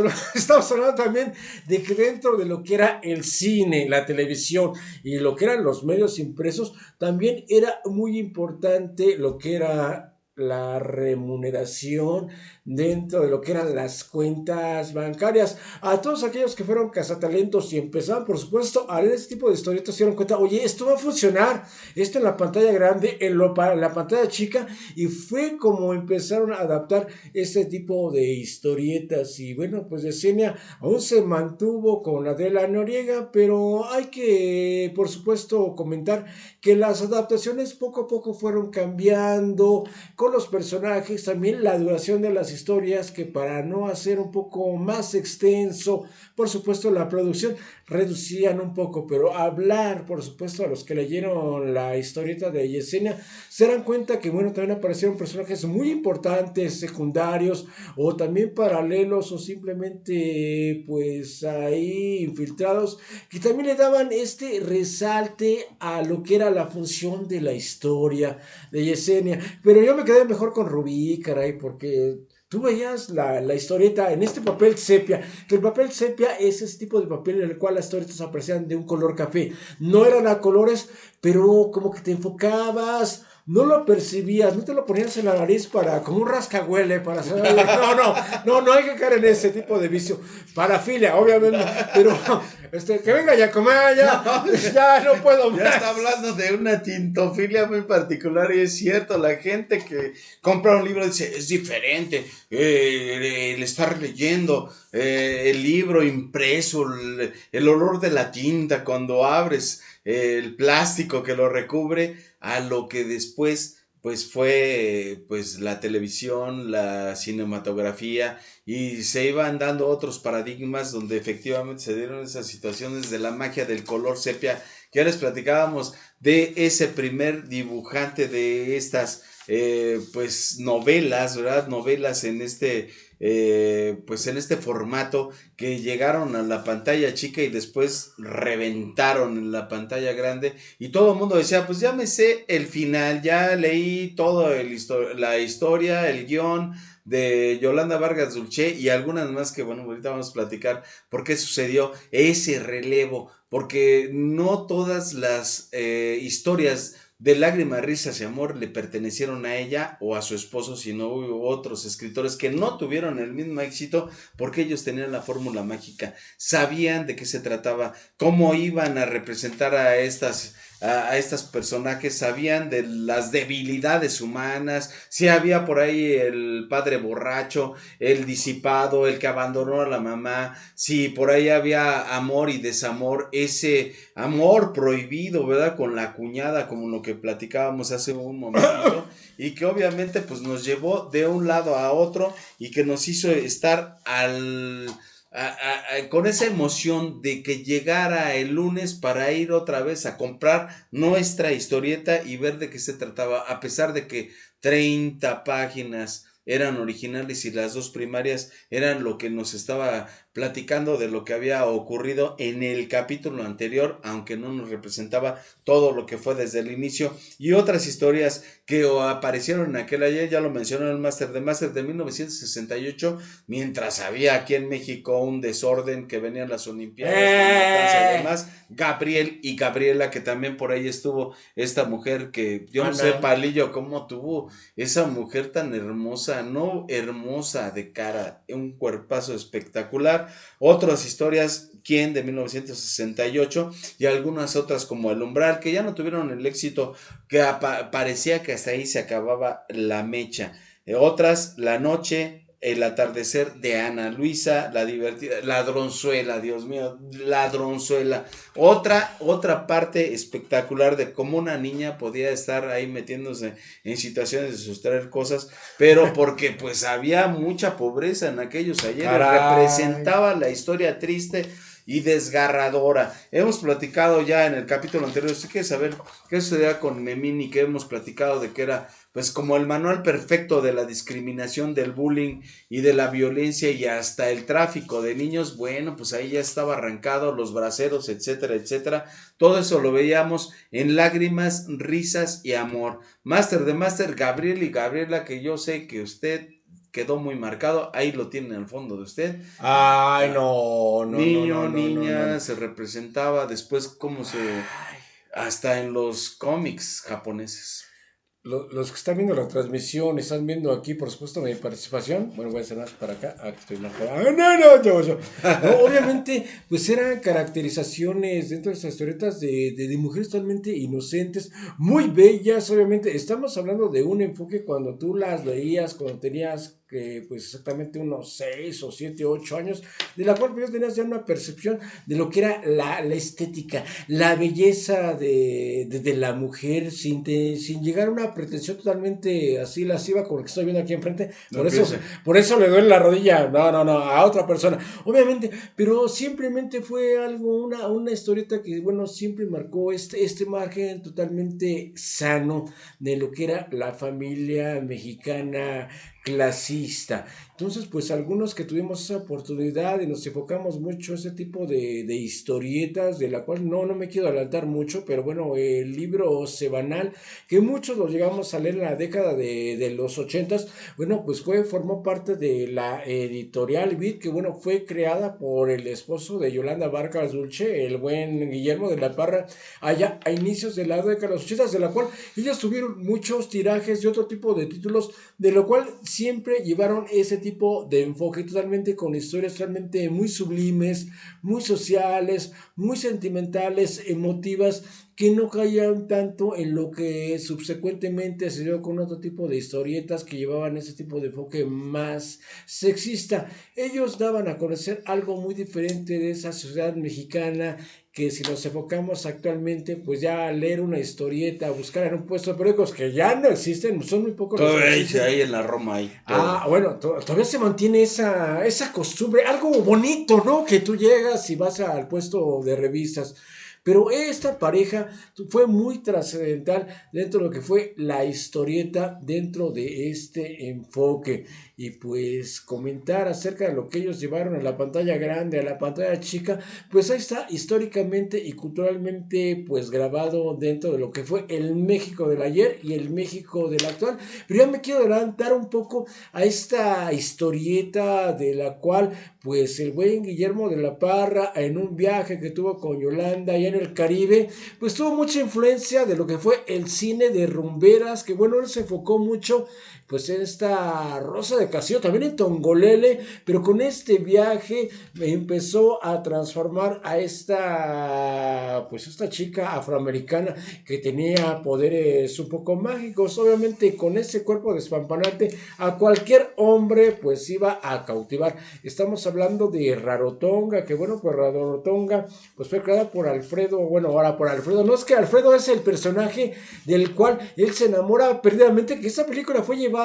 [SPEAKER 2] hablando también de que dentro de lo que era el cine, la televisión y lo que eran los medios impresos, también era muy importante lo que era la remuneración dentro de lo que eran las cuentas bancarias. A todos aquellos que fueron cazatalentos y empezaron, por supuesto, a leer este tipo de historietas, se dieron cuenta, oye, esto va a funcionar, esto en la pantalla grande, la pantalla chica, y fue como empezaron a adaptar este tipo de historietas. Y bueno, pues Yesenia aún se mantuvo con Adela Noriega, pero hay que, por supuesto, comentar que las adaptaciones poco a poco fueron cambiando con los personajes, también la duración de las historias, que para no hacer un poco más extenso, por supuesto, la producción reducían un poco, pero hablar, por supuesto, a los que leyeron la historieta de Yesenia, se dan cuenta que, bueno, también aparecieron personajes muy importantes, secundarios, o también paralelos, o simplemente, pues, ahí infiltrados, que también le daban este resalte a lo que era la función de la historia de Yesenia. Pero yo me quedé mejor con Rubí, caray, porque tú veías la historieta en este papel sepia, que el papel sepia es ese tipo de papel en el cual las historietas aparecían de un color café. No eran a colores, pero como que te enfocabas, no lo percibías, no te lo ponías en la nariz para, como un rascahuele, para hacer, no hay que caer en ese tipo de vicio. Parafilia, obviamente, pero que venga ya, comer ya,
[SPEAKER 1] No,
[SPEAKER 2] ya no puedo más.
[SPEAKER 1] ya está hablando de una tintofilia muy particular y es cierto, la gente que compra un libro dice, es diferente, el estar leyendo el libro impreso, el olor de la tinta cuando abres el plástico que lo recubre, a lo que después pues fue pues la televisión, la cinematografía y se iban dando otros paradigmas donde efectivamente se dieron esas situaciones de la magia del color sepia. Ya les platicábamos de ese primer dibujante de estas pues novelas, ¿verdad? Novelas en pues en este formato que llegaron a la pantalla chica y después reventaron en la pantalla grande y todo el mundo decía, pues ya me sé el final, ya leí todo la historia, el guión de Yolanda Vargas Dulce y algunas más que bueno, ahorita vamos a platicar por qué sucedió ese relevo, porque no todas las historias de Lágrimas, Risas y Amor le pertenecieron a ella o a su esposo, sino hubo otros escritores que no tuvieron el mismo éxito porque ellos tenían la fórmula mágica, sabían de qué se trataba, cómo iban a representar a estas personajes, sabían de las debilidades humanas, si había por ahí el padre borracho, el disipado, el que abandonó a la mamá, si por ahí había amor y desamor, ese amor prohibido, ¿verdad? Con la cuñada, como lo que platicábamos hace un momentito, y que obviamente pues nos llevó de un lado a otro y que nos hizo estar con esa emoción de que llegara el lunes para ir otra vez a comprar nuestra historieta y ver de qué se trataba, a pesar de que 30 páginas eran originales y las dos primarias eran lo que nos estaba platicando de lo que había ocurrido en el capítulo anterior, aunque no nos representaba todo lo que fue desde el inicio, y otras historias que aparecieron en aquel ayer, ya lo mencionó el Máster de 1968, mientras había aquí en México un desorden que venían las Olimpiadas, la matanza y demás, Gabriel y Gabriela, que también por ahí estuvo esta mujer que yo no sé, Palillo, cómo tuvo esa mujer tan hermosa, no hermosa de cara, un cuerpazo espectacular. Otras historias, ¿Quién? De 1968 y algunas otras como El Umbral, que ya no tuvieron el éxito que parecía que hasta ahí se acababa la mecha. Otras, La Noche, El Atardecer de Ana Luisa, La Divertida, Ladronzuela, Dios mío, Ladronzuela. Otra parte espectacular de cómo una niña podía estar ahí metiéndose en situaciones de sustraer cosas, pero porque pues había mucha pobreza en aquellos ayeres, representaba la historia triste y desgarradora. Hemos platicado ya en el capítulo anterior, si quieres saber qué sucedía con Memín y que hemos platicado de que era pues como el manual perfecto de la discriminación, del bullying y de la violencia y hasta el tráfico de niños, bueno, pues ahí ya estaba arrancado, los braceros, etcétera, etcétera. Todo eso lo veíamos en Lágrimas, Risas y Amor. Máster de Máster, Gabriel y Gabriela, que yo sé que usted quedó muy marcado, ahí lo tiene en el fondo de usted.
[SPEAKER 2] Ay, no,
[SPEAKER 1] Niño, niña, se representaba después hasta en los cómics japoneses.
[SPEAKER 2] Los que están viendo la transmisión, están viendo aquí, por supuesto, mi participación. Bueno, voy a hacer más para acá. Aquí estoy más para acá. No, obviamente, pues eran caracterizaciones dentro de estas historietas de mujeres totalmente inocentes, muy bellas. Obviamente, estamos hablando de un enfoque cuando tú las veías, cuando tenías que, pues exactamente unos 6 o 7, 8 años, de la cual pues tenías ya una percepción de lo que era la estética, la belleza de la mujer, sin llegar a una pretensión totalmente así lasciva como la que estoy viendo aquí enfrente.
[SPEAKER 1] No
[SPEAKER 2] Por
[SPEAKER 1] empiece.
[SPEAKER 2] por eso le duele la rodilla, no, a otra persona. Obviamente, pero simplemente fue algo, una historieta que, bueno, siempre marcó este margen totalmente sano de lo que era la familia mexicana clasista. Entonces, pues algunos que tuvimos esa oportunidad y nos enfocamos mucho en ese tipo de historietas, de la cual no me quiero adelantar mucho, pero bueno, el libro semanal, que muchos lo llegamos a leer en la década de los 80, bueno, pues formó parte de la editorial Vid, que bueno, fue creada por el esposo de Yolanda Vargas Dulce, el buen Guillermo de la Parra, allá a inicios de la década de los 80, de la cual ellos tuvieron muchos tirajes y otro tipo de títulos, de lo cual siempre llevaron ese tipo de enfoque totalmente con historias totalmente muy sublimes, muy sociales, muy sentimentales, emotivas, que no caían tanto en lo que subsecuentemente se dio con otro tipo de historietas que llevaban ese tipo de enfoque más sexista. Ellos daban a conocer algo muy diferente de esa sociedad mexicana, que si nos enfocamos actualmente, pues ya leer una historieta, buscar en un puesto de periódicos que ya no existen, son muy pocos los que
[SPEAKER 1] Todo dice
[SPEAKER 2] existen.
[SPEAKER 1] ahí en la Roma, ahí,
[SPEAKER 2] Ah,
[SPEAKER 1] todo.
[SPEAKER 2] bueno, todavía se mantiene esa costumbre, algo bonito, ¿no? Que tú llegas y vas al puesto de revistas. Pero esta pareja fue muy trascendental dentro de lo que fue la historieta dentro de este enfoque. Y pues comentar acerca de lo que ellos llevaron a la pantalla grande, a la pantalla chica, pues ahí está históricamente y culturalmente pues grabado dentro de lo que fue el México del ayer y el México del actual. Pero ya me quiero adelantar un poco a esta historieta de la cual pues el buen Guillermo de la Parra en un viaje que tuvo con Yolanda allá en el Caribe, pues tuvo mucha influencia de lo que fue el cine de rumberas, que bueno, él se enfocó mucho pues en esta Rosa de Casillo, también en Tongolele, pero con este viaje empezó a transformar a esta chica afroamericana que tenía poderes un poco mágicos, obviamente con ese cuerpo despampanante a cualquier hombre pues iba a cautivar. Estamos hablando de Rarotonga, que bueno, pues Rarotonga pues fue creada por Alfredo, bueno, ahora por Alfredo, no es que Alfredo es el personaje del cual él se enamora perdidamente, que esta película fue llevada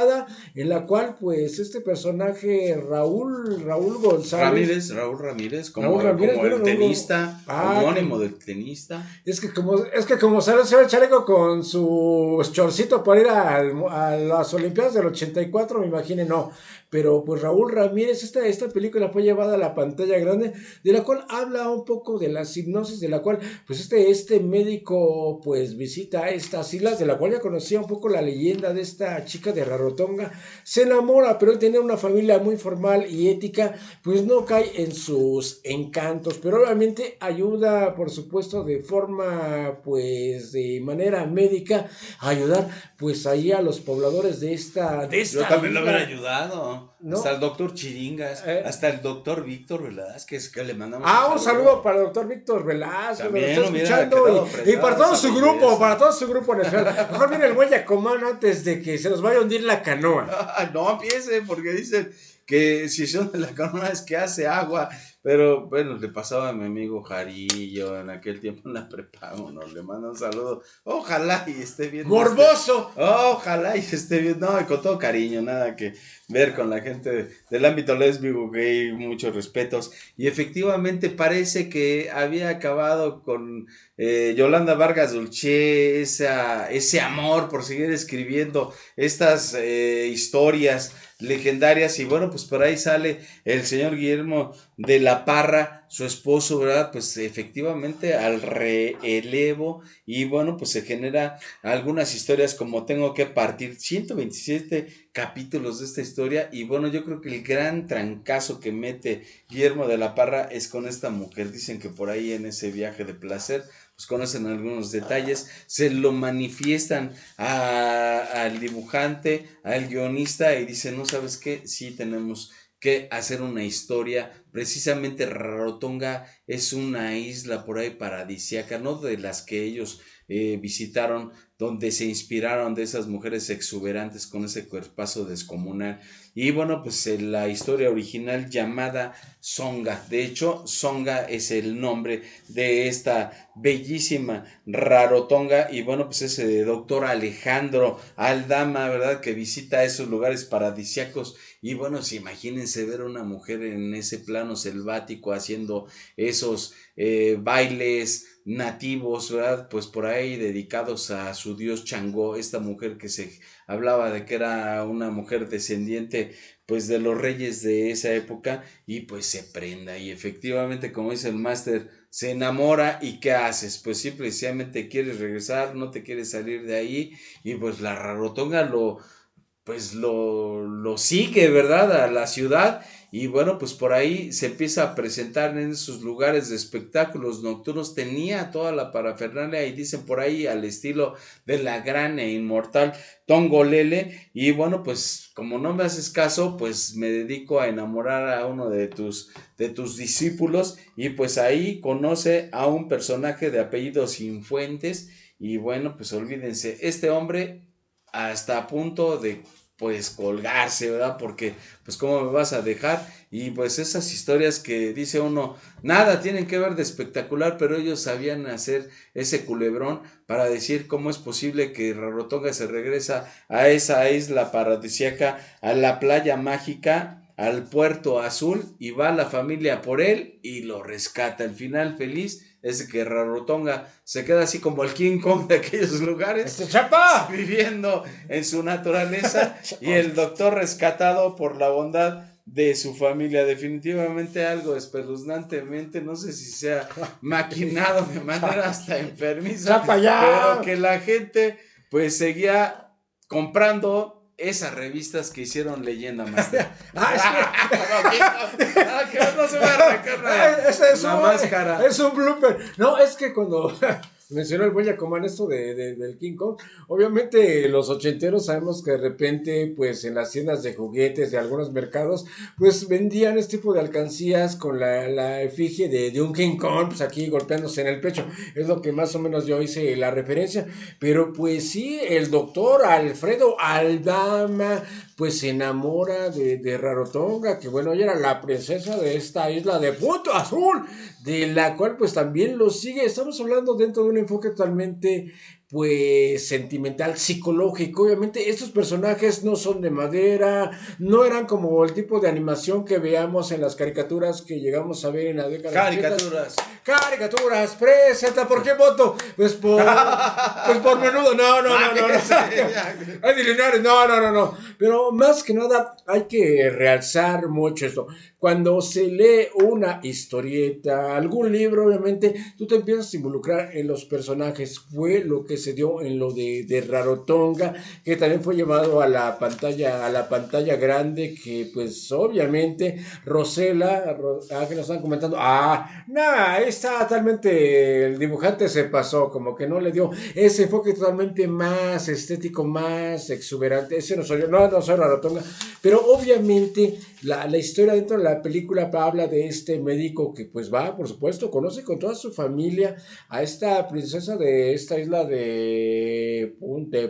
[SPEAKER 2] en la cual pues este personaje Raúl González,
[SPEAKER 1] Raúl Ramírez,
[SPEAKER 2] Raúl
[SPEAKER 1] como,
[SPEAKER 2] Ramírez,
[SPEAKER 1] como
[SPEAKER 2] bueno,
[SPEAKER 1] el tenista, homónimo
[SPEAKER 2] que
[SPEAKER 1] del tenista.
[SPEAKER 2] es que como sale el chaleco con su chorcito para ir a las Olimpiadas del 84, me imagino, no. Pero pues Raúl Ramírez, esta película fue llevada a la pantalla grande, de la cual habla un poco de la hipnosis, de la cual pues este médico pues visita estas islas, de la cual ya conocía un poco la leyenda de esta chica de Rarotonga, se enamora, pero él tiene una familia muy formal y ética, pues no cae en sus encantos, pero obviamente ayuda, por supuesto, de forma, pues, de manera médica, a ayudar, pues, ahí a los pobladores de de
[SPEAKER 1] Yo
[SPEAKER 2] esta
[SPEAKER 1] también lo hubiera
[SPEAKER 2] isla,
[SPEAKER 1] ayudado. Hasta
[SPEAKER 2] ¿no?
[SPEAKER 1] el doctor Chiringas,
[SPEAKER 2] Eh,
[SPEAKER 1] hasta el doctor Víctor Velázquez, que le mandamos un
[SPEAKER 2] un saludo
[SPEAKER 1] saludo.
[SPEAKER 2] para el doctor Víctor Velasco, que lo está
[SPEAKER 1] También hubiera
[SPEAKER 2] escuchando,
[SPEAKER 1] quedado
[SPEAKER 2] y para
[SPEAKER 1] prendada
[SPEAKER 2] todo
[SPEAKER 1] esa
[SPEAKER 2] su grupo,
[SPEAKER 1] belleza.
[SPEAKER 2] para todo su grupo en especial. Mejor viene el güey Yacomán antes de que se nos vaya a hundir la canoa.
[SPEAKER 1] No empiece, porque dicen que si son de la corona es que hace agua. Pero bueno, le pasaba a mi amigo Jarillo en aquel tiempo en la prepa. Uno le manda un saludo. Ojalá y esté viendo
[SPEAKER 2] ¡Morboso!
[SPEAKER 1] Ojalá y esté viendo. No, y con todo cariño, nada que ver con la gente del ámbito lésbico, gay, muchos respetos. Y efectivamente parece que había acabado con Yolanda Vargas Dulce, ese amor por seguir escribiendo estas historias legendarias. Y bueno, pues por ahí sale el señor Guillermo de la Parra, su esposo, ¿verdad? Pues efectivamente al reelevo. Y bueno, pues se genera algunas historias como Tengo que partir, 127 capítulos de esta historia. Y bueno, yo creo que el gran trancazo que mete Guillermo de la Parra es con esta mujer. Dicen que por ahí en ese viaje de placer pues conocen algunos detalles, se lo manifiestan al dibujante, al guionista y dicen, no sabes qué, sí tenemos que hacer una historia. Precisamente Rarotonga es una isla por ahí paradisíaca, no de las que ellos visitaron, donde se inspiraron de esas mujeres exuberantes con ese cuerpazo descomunal. Y bueno, pues la historia original llamada Songa. De hecho, Songa es el nombre de esta bellísima Rarotonga. Y bueno, pues ese doctor Alejandro Aldama, ¿verdad? Que visita esos lugares paradisíacos. Y bueno, si imagínense ver a una mujer en ese plano selvático haciendo esos bailes nativos, ¿verdad? Pues por ahí dedicados a su dios Changó, esta mujer que se hablaba de que era una mujer descendiente pues de los reyes de esa época y pues se prenda y efectivamente como dice el máster se enamora y ¿qué haces? Pues simplemente quieres regresar, no te quieres salir de ahí y pues la Rarotonga lo sigue, ¿verdad? A la ciudad y bueno, pues por ahí se empieza a presentar en esos lugares de espectáculos nocturnos, tenía toda la parafernalia y dicen por ahí al estilo de la gran e inmortal Tongolele y bueno, pues como no me haces caso, pues me dedico a enamorar a uno de tus discípulos y pues ahí conoce a un personaje de apellido Sinfuentes y bueno, pues olvídense, este hombre hasta a punto de pues colgarse, ¿verdad? Porque pues cómo me vas a dejar y pues esas historias que dice uno, nada tienen que ver de espectacular, pero ellos sabían hacer ese culebrón para decir cómo es posible que Rarotonga se regresa a esa isla paradisíaca, a la playa mágica, al puerto azul y va la familia por él y lo rescata. El final feliz es que Rarotonga se queda así como el King Kong de aquellos lugares,
[SPEAKER 2] ¡Chapa!
[SPEAKER 1] viviendo en su naturaleza y el doctor rescatado por la bondad de su familia. Definitivamente algo espeluznantemente, no sé si sea maquinado de manera hasta enfermiza,
[SPEAKER 2] ¡Chapa ya!
[SPEAKER 1] pero que la gente pues seguía comprando esas revistas que hicieron leyenda, Master. Que no se va a arrancar la máscara.
[SPEAKER 2] Es un blooper. No, es que cuando mencionó el buen Yacomán esto del King Kong, obviamente los ochenteros sabemos que de repente, pues en las tiendas de juguetes de algunos mercados, pues vendían este tipo de alcancías con la efigie de un King Kong, pues aquí golpeándose en el pecho. Es lo que más o menos yo hice la referencia. Pero pues sí, el doctor Alfredo Aldama, pues se enamora de Rarotonga, que bueno, ella era la princesa de esta isla de Punto Azul, de la cual pues también lo sigue. Estamos hablando dentro de un enfoque totalmente pues sentimental, psicológico. Obviamente estos personajes no son de madera, no eran como el tipo de animación que veamos en las caricaturas que llegamos a ver en la década de caricaturas, presenta, ¿por qué voto? Pues por Menudo, no. Eddie Linares, no. Pero más que nada hay que realzar mucho esto. Cuando se lee una historieta, algún libro, obviamente, tú te empiezas a involucrar en los personajes. Fue lo que se dio en lo de Rarotonga, que también fue llevado a la pantalla grande, que pues obviamente Rosela, que nos están comentando, está totalmente, el dibujante se pasó, como que no le dio ese enfoque totalmente más estético, más exuberante. Ese no soy yo, no soy Rarotonga, pero obviamente la historia dentro de la película habla de este médico que pues va, por supuesto, conoce con toda su familia a esta princesa de esta isla de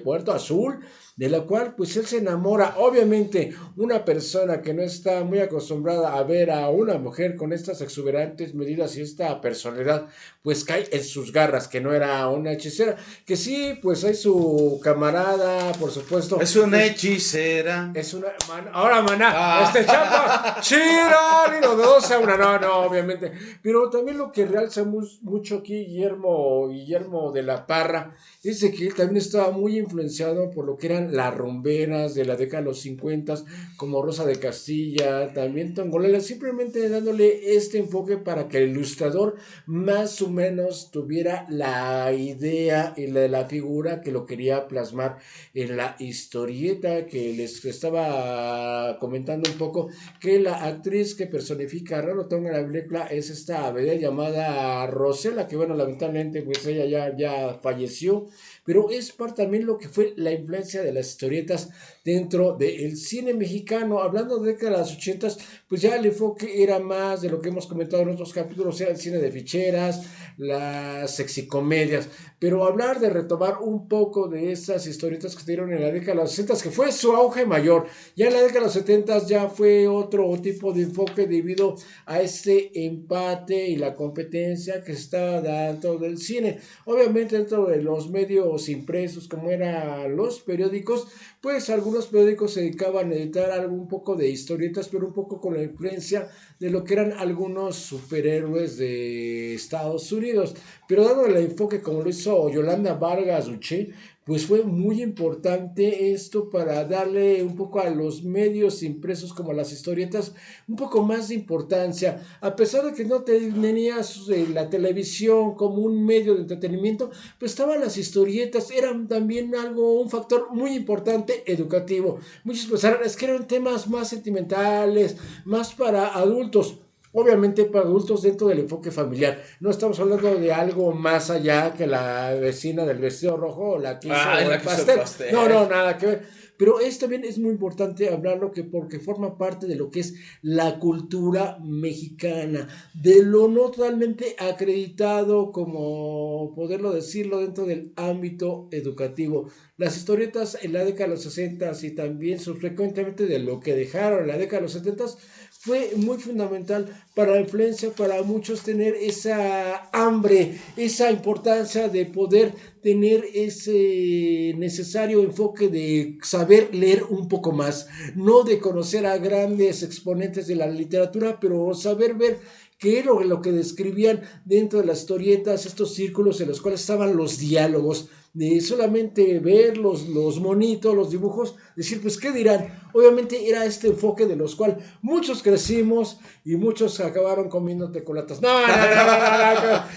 [SPEAKER 2] Puerto Azul, de la cual pues él se enamora. Obviamente una persona que no está muy acostumbrada a ver a una mujer con estas exuberantes medidas y esta personalidad, pues cae en sus garras, que no era una hechicera, que sí, pues hay su camarada, por supuesto.
[SPEAKER 1] Es una hechicera.
[SPEAKER 2] Es una... ahora, maná, chapa, chira, ni lo dos a una, no, obviamente. Pero también lo que realza mucho aquí Guillermo de la Parra, dice que él también estaba muy influenciado por lo que eran eran las rumberas de la década de los 50, como Rosa de Castilla, también Tongolele, simplemente dándole este enfoque para que el ilustrador más o menos tuviera la idea y la figura que lo quería plasmar en la historieta que les estaba comentando un poco, que la actriz que personifica a Rarotonga en la película es esta vedette llamada Rosela, que bueno, lamentablemente pues ella ya falleció, pero es parte también lo que fue la influencia de las historietas dentro del cine mexicano. Hablando de décadas de los 80, pues ya el enfoque era más de lo que hemos comentado en otros capítulos, sea el cine de ficheras, las sexicomedias, pero hablar de retomar un poco de esas historietas que se dieron en la década de los 60, que fue su auge mayor. Ya en la década de los 70 ya fue otro tipo de enfoque debido a este empate y la competencia que se estaba dando del cine. Obviamente dentro de los medios impresos como eran los periódicos, pues algunos periódicos se dedicaban a editar algo un poco de historietas, pero un poco con la influencia de lo que eran algunos superhéroes de Estados Unidos. Pero dado el enfoque como lo hizo Yolanda Vargas Uche, pues fue muy importante esto para darle un poco a los medios impresos como las historietas un poco más de importancia. A pesar de que no tenías la televisión como un medio de entretenimiento, pues estaban las historietas, eran también un factor muy importante educativo. Muchos pensaron, es que eran temas más sentimentales, más para adultos. Obviamente para adultos dentro del enfoque familiar. No estamos hablando de algo más allá que la vecina del vestido rojo o la que hizo el pastel. No, nada que ver. Pero también es muy importante hablarlo porque forma parte de lo que es la cultura mexicana, de lo no totalmente acreditado, como poderlo decirlo, dentro del ámbito educativo. Las historietas en la década de los 60 y también subsecuentemente de lo que dejaron en la década de los 70 fue muy fundamental para la influencia, para muchos tener esa hambre, esa importancia de poder tener ese necesario enfoque de saber leer un poco más, no de conocer a grandes exponentes de la literatura, pero saber ver qué era lo que describían dentro de las historietas, estos círculos en los cuales estaban los diálogos, de solamente ver los monitos, los dibujos, decir, pues, ¿qué dirán? Obviamente era este enfoque de los cuales muchos crecimos y muchos acabaron comiendo tecolatas. No,
[SPEAKER 1] nada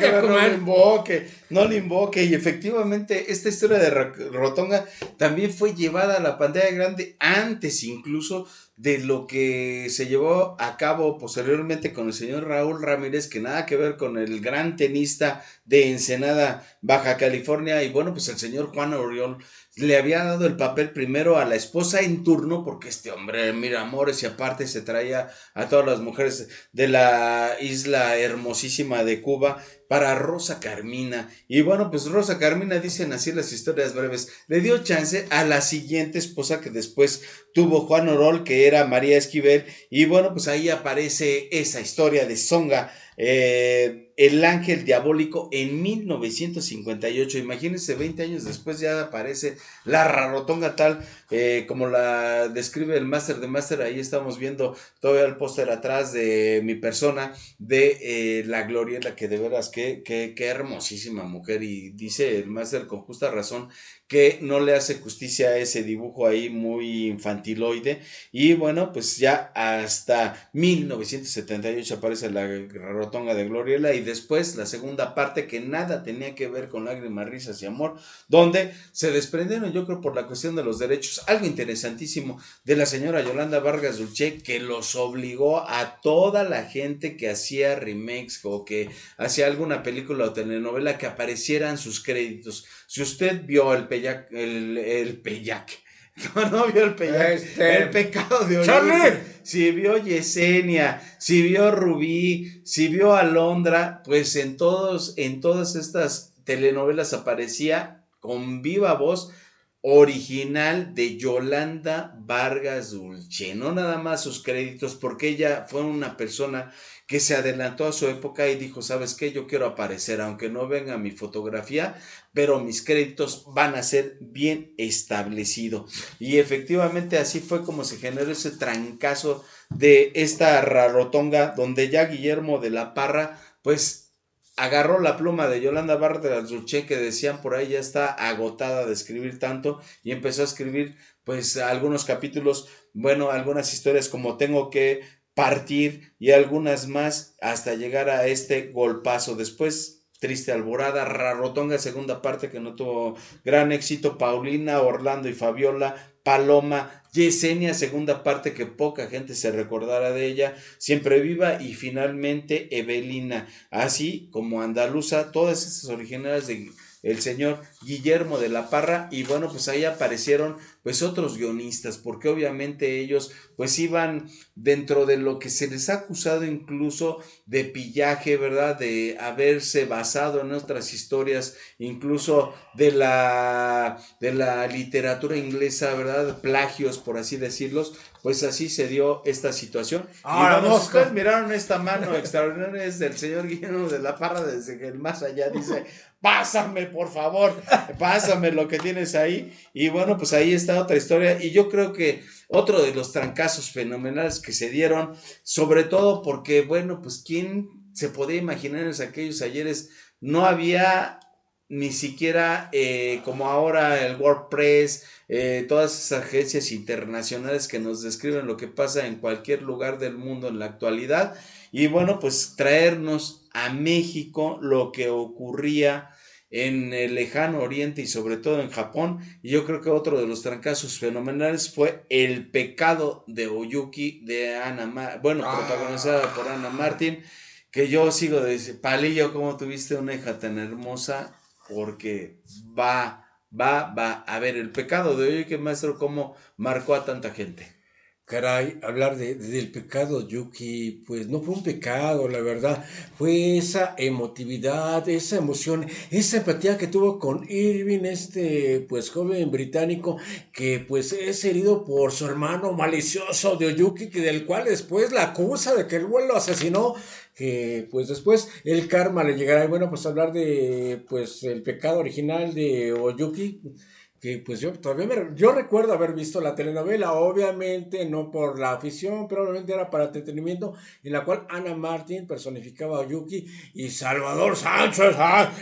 [SPEAKER 1] que ver, no le invoque. Y efectivamente, esta historia de Rotonga también fue llevada a la pantalla grande antes incluso de lo que se llevó a cabo posteriormente con el señor Raúl Ramírez, que nada que ver con el gran tenista de Ensenada, Baja California, y bueno, pues el señor Juan Oriol le había dado el papel primero a la esposa en turno, porque este hombre, mira, amores, y aparte se traía a todas las mujeres de la isla hermosísima de Cuba, para Rosa Carmina. Y bueno, pues Rosa Carmina, dicen así las historias breves, le dio chance a la siguiente esposa que después tuvo Juan Orol, que era María Esquivel, y bueno, pues ahí aparece esa historia de Songa, el ángel diabólico en 1958. Imagínense, 20 años después ya aparece la Rarotonga tal como la describe el Máster de Máster. Ahí estamos viendo todavía el póster atrás de mi persona de la Gloriela, que de veras que hermosísima mujer, y dice el Máster con justa razón que no le hace justicia a ese dibujo ahí muy infantiloide. Y bueno, pues ya hasta 1978 aparece la Rarotonga de Gloriela, y después la segunda parte, que nada tenía que ver con Lágrimas, Risas y Amor, donde se desprendieron, yo creo, por la cuestión de los derechos, algo interesantísimo de la señora Yolanda Vargas Dulce, que los obligó a toda la gente que hacía remakes o que hacía alguna película o telenovela que aparecieran sus créditos. Si usted vio el Peyac, no vio el Peyac, el pecado de Oribe, si vio Yesenia, si vio Rubí, si vio Alondra, pues en todas estas telenovelas aparecía con viva voz original de Yolanda Vargas Dulce, no nada más sus créditos, porque ella fue una persona que se adelantó a su época y dijo, ¿sabes qué? Yo quiero aparecer, aunque no venga mi fotografía, pero mis créditos van a ser bien establecidos. Y efectivamente así fue como se generó ese trancazo de esta Rarotonga, donde ya Guillermo de la Parra, pues agarró la pluma de Yolanda Bartra Dulce, que decían por ahí ya está agotada de escribir tanto, y empezó a escribir pues algunos capítulos, bueno, algunas historias como Tengo que partir y algunas más hasta llegar a este golpazo. Después Triste Alborada, Rarotonga segunda parte que no tuvo gran éxito, Paulina, Orlando y Fabiola, Paloma, Yesenia segunda parte que poca gente se recordará de ella, Siempre Viva y finalmente Evelina, así como Andaluza, todas estas originales de el señor Guillermo de la Parra. Y bueno, pues ahí aparecieron pues otros guionistas, porque obviamente ellos pues iban dentro de lo que se les ha acusado incluso de pillaje, ¿verdad? De haberse basado en otras historias, incluso de la literatura inglesa, ¿verdad? Plagios, por así decirlos. Pues así se dio esta situación. Y
[SPEAKER 2] Ahora,
[SPEAKER 1] bueno, si
[SPEAKER 2] Mosco.
[SPEAKER 1] ustedes miraron esta mano extraordinaria es del señor Guillermo de la Parra, desde que el más allá dice, pásame por favor, pásame lo que tienes ahí. Y bueno, pues ahí está otra historia. Y yo creo que otro de los trancazos fenomenales que se dieron, sobre todo porque, bueno, pues quién se podía imaginar en aquellos ayeres, no había ni siquiera como ahora el WordPress, todas esas agencias internacionales que nos describen lo que pasa en cualquier lugar del mundo en la actualidad. Y bueno, pues traernos a México lo que ocurría en el lejano oriente y sobre todo en Japón. Y yo creo que otro de los trancazos fenomenales fue El pecado de Oyuki de protagonizada por Ana Martín, que yo sigo de decir, Palillo, ¿cómo tuviste una hija tan hermosa? Porque va. A ver, El pecado de Oyuki, maestro, cómo marcó a tanta gente.
[SPEAKER 2] Caray, hablar del pecado, Yuki, pues no fue un pecado, la verdad, fue esa emotividad, esa emoción, esa empatía que tuvo con Irving, este, pues joven británico, que pues es herido por su hermano malicioso de Oyuki, del cual después la acusa de que el güey lo asesinó, que pues después el karma le llegará. Y bueno, pues hablar de, pues, el pecado original de Oyuki, que pues yo recuerdo haber visto la telenovela, obviamente no por la afición, pero obviamente era para entretenimiento, en la cual Ana Martín personificaba a Yuki y Salvador Sánchez,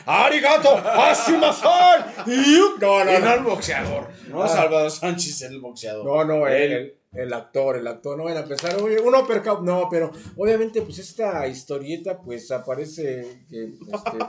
[SPEAKER 2] arigato, ashimasen,
[SPEAKER 1] Y no el boxeador, no Salvador Sánchez el boxeador.
[SPEAKER 2] no,
[SPEAKER 1] Él.
[SPEAKER 2] el actor, no van a pensar, oye, un uppercut, no, pero obviamente pues esta historieta pues aparece,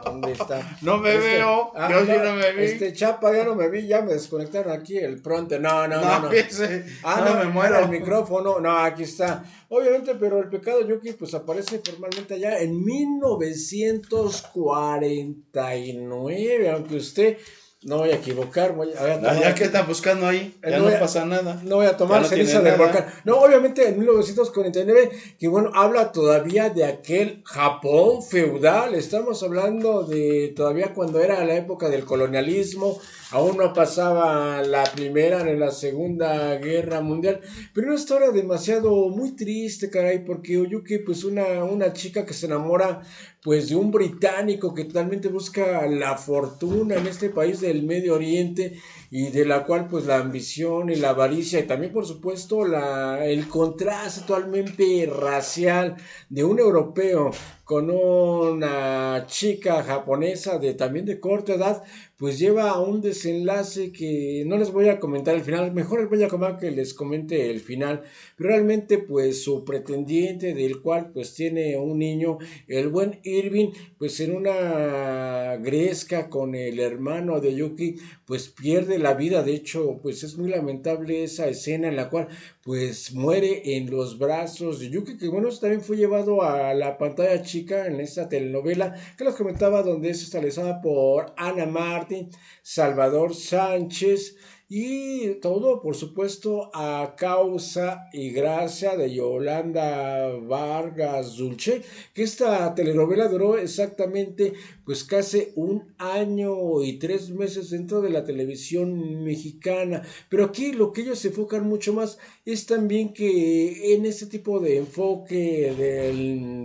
[SPEAKER 2] ¿dónde está?
[SPEAKER 1] No me veo, yo sí no me vi.
[SPEAKER 2] Chapa, ya no me vi, ya me desconectaron aquí el pronto, no.
[SPEAKER 1] Fíjese,
[SPEAKER 2] No,
[SPEAKER 1] me
[SPEAKER 2] era
[SPEAKER 1] muero.
[SPEAKER 2] el micrófono, no, aquí está. Obviamente, pero el pecado Yuki pues aparece formalmente allá en 1949, aunque usted no voy a equivocar, voy a tomar,
[SPEAKER 1] Ya que está buscando ahí, ya no pasa nada.
[SPEAKER 2] No voy a tomar ceniza del volcán. No, obviamente en 1949, que bueno, habla todavía de aquel Japón feudal. Estamos hablando de todavía cuando era la época del colonialismo. Aún no pasaba la primera ni la segunda guerra mundial. Pero una historia demasiado muy triste, caray, porque Oyuki, pues una chica que se enamora pues de un británico que totalmente busca la fortuna en este país del Medio Oriente, y de la cual pues la ambición y la avaricia y también por supuesto el contraste totalmente racial de un europeo con una chica japonesa también de corta edad, pues lleva a un desenlace que no les voy a comentar el final, mejor les voy a comentar que les comente el final. Pero realmente pues su pretendiente, del cual pues tiene un niño, el buen Irving, pues en una gresca con el hermano de Yuki, pues pierde la vida. De hecho, pues es muy lamentable esa escena en la cual pues muere en los brazos de Yuki, que bueno, también fue llevado a la pantalla chica en esta telenovela que les comentaba, donde es estabilizada por Ana Martín, Salvador Sánchez, y todo, por supuesto, a causa y gracia de Yolanda Vargas Dulce, que esta telenovela duró exactamente pues casi un año y 3 meses dentro de la televisión mexicana. Pero aquí lo que ellos se enfocan mucho más es también que en este tipo de enfoque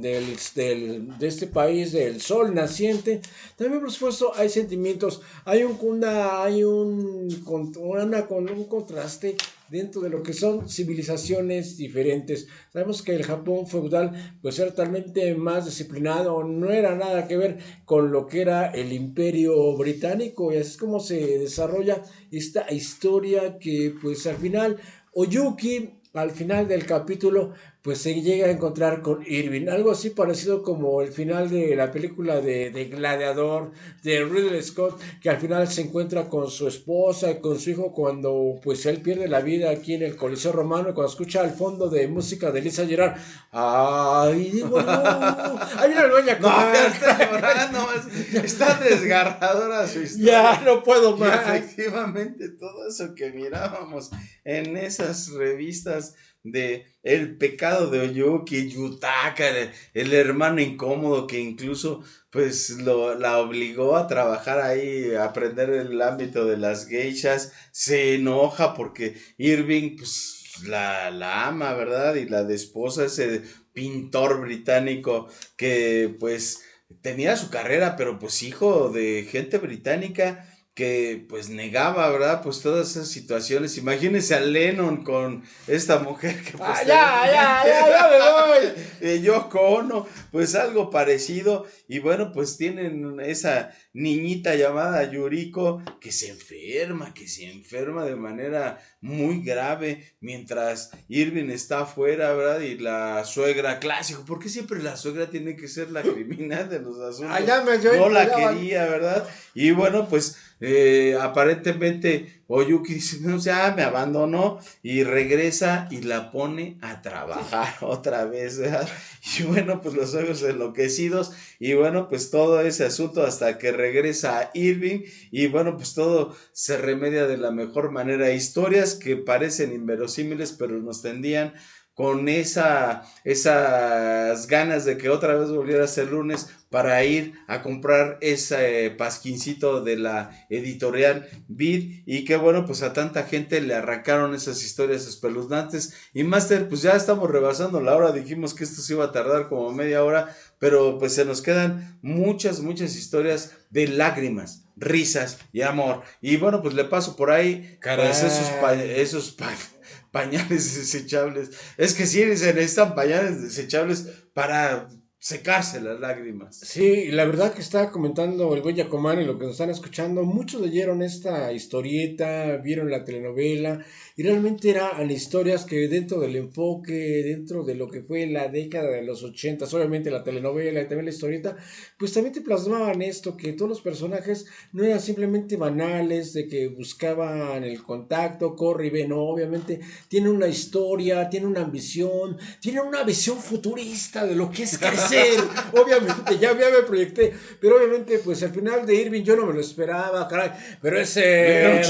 [SPEAKER 2] de este país, del sol naciente, también por supuesto hay sentimientos, hay un contraste dentro de lo que son civilizaciones diferentes. Sabemos que el Japón feudal pues era totalmente más disciplinado, no era nada que ver con lo que era el Imperio Británico, y así es como se desarrolla esta historia que pues al final Oyuki, al final del capítulo, pues se llega a encontrar con Irving, algo así parecido como el final de la película de Gladiador, de Ridley Scott, que al final se encuentra con su esposa y con su hijo cuando pues él pierde la vida aquí en el Coliseo Romano, y cuando escucha al fondo de música de Lisa Gerard, ¡ay, digo yo! ¡Ahí viene el dueño!
[SPEAKER 1] No, ya está llorando, está desgarradora su historia.
[SPEAKER 2] Ya no puedo
[SPEAKER 1] Y
[SPEAKER 2] más.
[SPEAKER 1] efectivamente, todo eso que mirábamos en esas revistas de El pecado de Oyuki, Yutaka, el hermano incómodo que incluso pues la obligó a trabajar ahí, a aprender el ámbito de las geishas, se enoja porque Irving pues la ama, ¿verdad? Y la desposa, ese pintor británico que pues tenía su carrera, pero pues hijo de gente británica que pues negaba, ¿verdad? Pues todas esas situaciones. Imagínense a Lennon con esta mujer que
[SPEAKER 2] Ya me voy.
[SPEAKER 1] Yoko Ono, pues algo parecido. Y bueno, pues tienen esa niñita llamada Yuriko que se enferma de manera muy grave mientras Irving está afuera, ¿verdad? Y la suegra, clásico, ¿por qué siempre la suegra tiene que ser la criminal de los asuntos? No la quería, ¿verdad? Y bueno, pues aparentemente Oyuki dice, no, ya me abandonó y regresa y la pone a trabajar otra vez, ¿verdad? Y bueno, pues los ojos enloquecidos y bueno, pues todo ese asunto hasta que regresa a Irving y bueno, pues todo se remedia de la mejor manera. Historias que parecen inverosímiles, pero nos tendían con esas ganas de que otra vez volviera a ser lunes para ir a comprar ese pasquincito de la editorial Vid y que bueno, pues a tanta gente le arrancaron esas historias espeluznantes. Y Master, pues ya estamos rebasando la hora, dijimos que esto se iba a tardar como media hora, pero pues se nos quedan muchas historias de lágrimas, risas y amor. Y bueno, pues le paso por ahí pues esos pañales desechables. Es que sí, se necesitan pañales desechables para secarse las lágrimas.
[SPEAKER 2] Sí, la verdad que estaba comentando el buen Yacomán y lo que nos están escuchando, muchos leyeron esta historieta, vieron la telenovela y realmente eran historias que dentro del enfoque, dentro de lo que fue la década de los 80, obviamente la telenovela y también la historieta, pues también te plasmaban esto, que todos los personajes no eran simplemente banales, de que buscaban el contacto, corre y ve, no, obviamente tienen una historia, tienen una ambición, tienen una visión futurista de lo que es crecer. Obviamente, ya me proyecté, pero obviamente, pues al final de Irving yo no me lo esperaba, caray, pero ese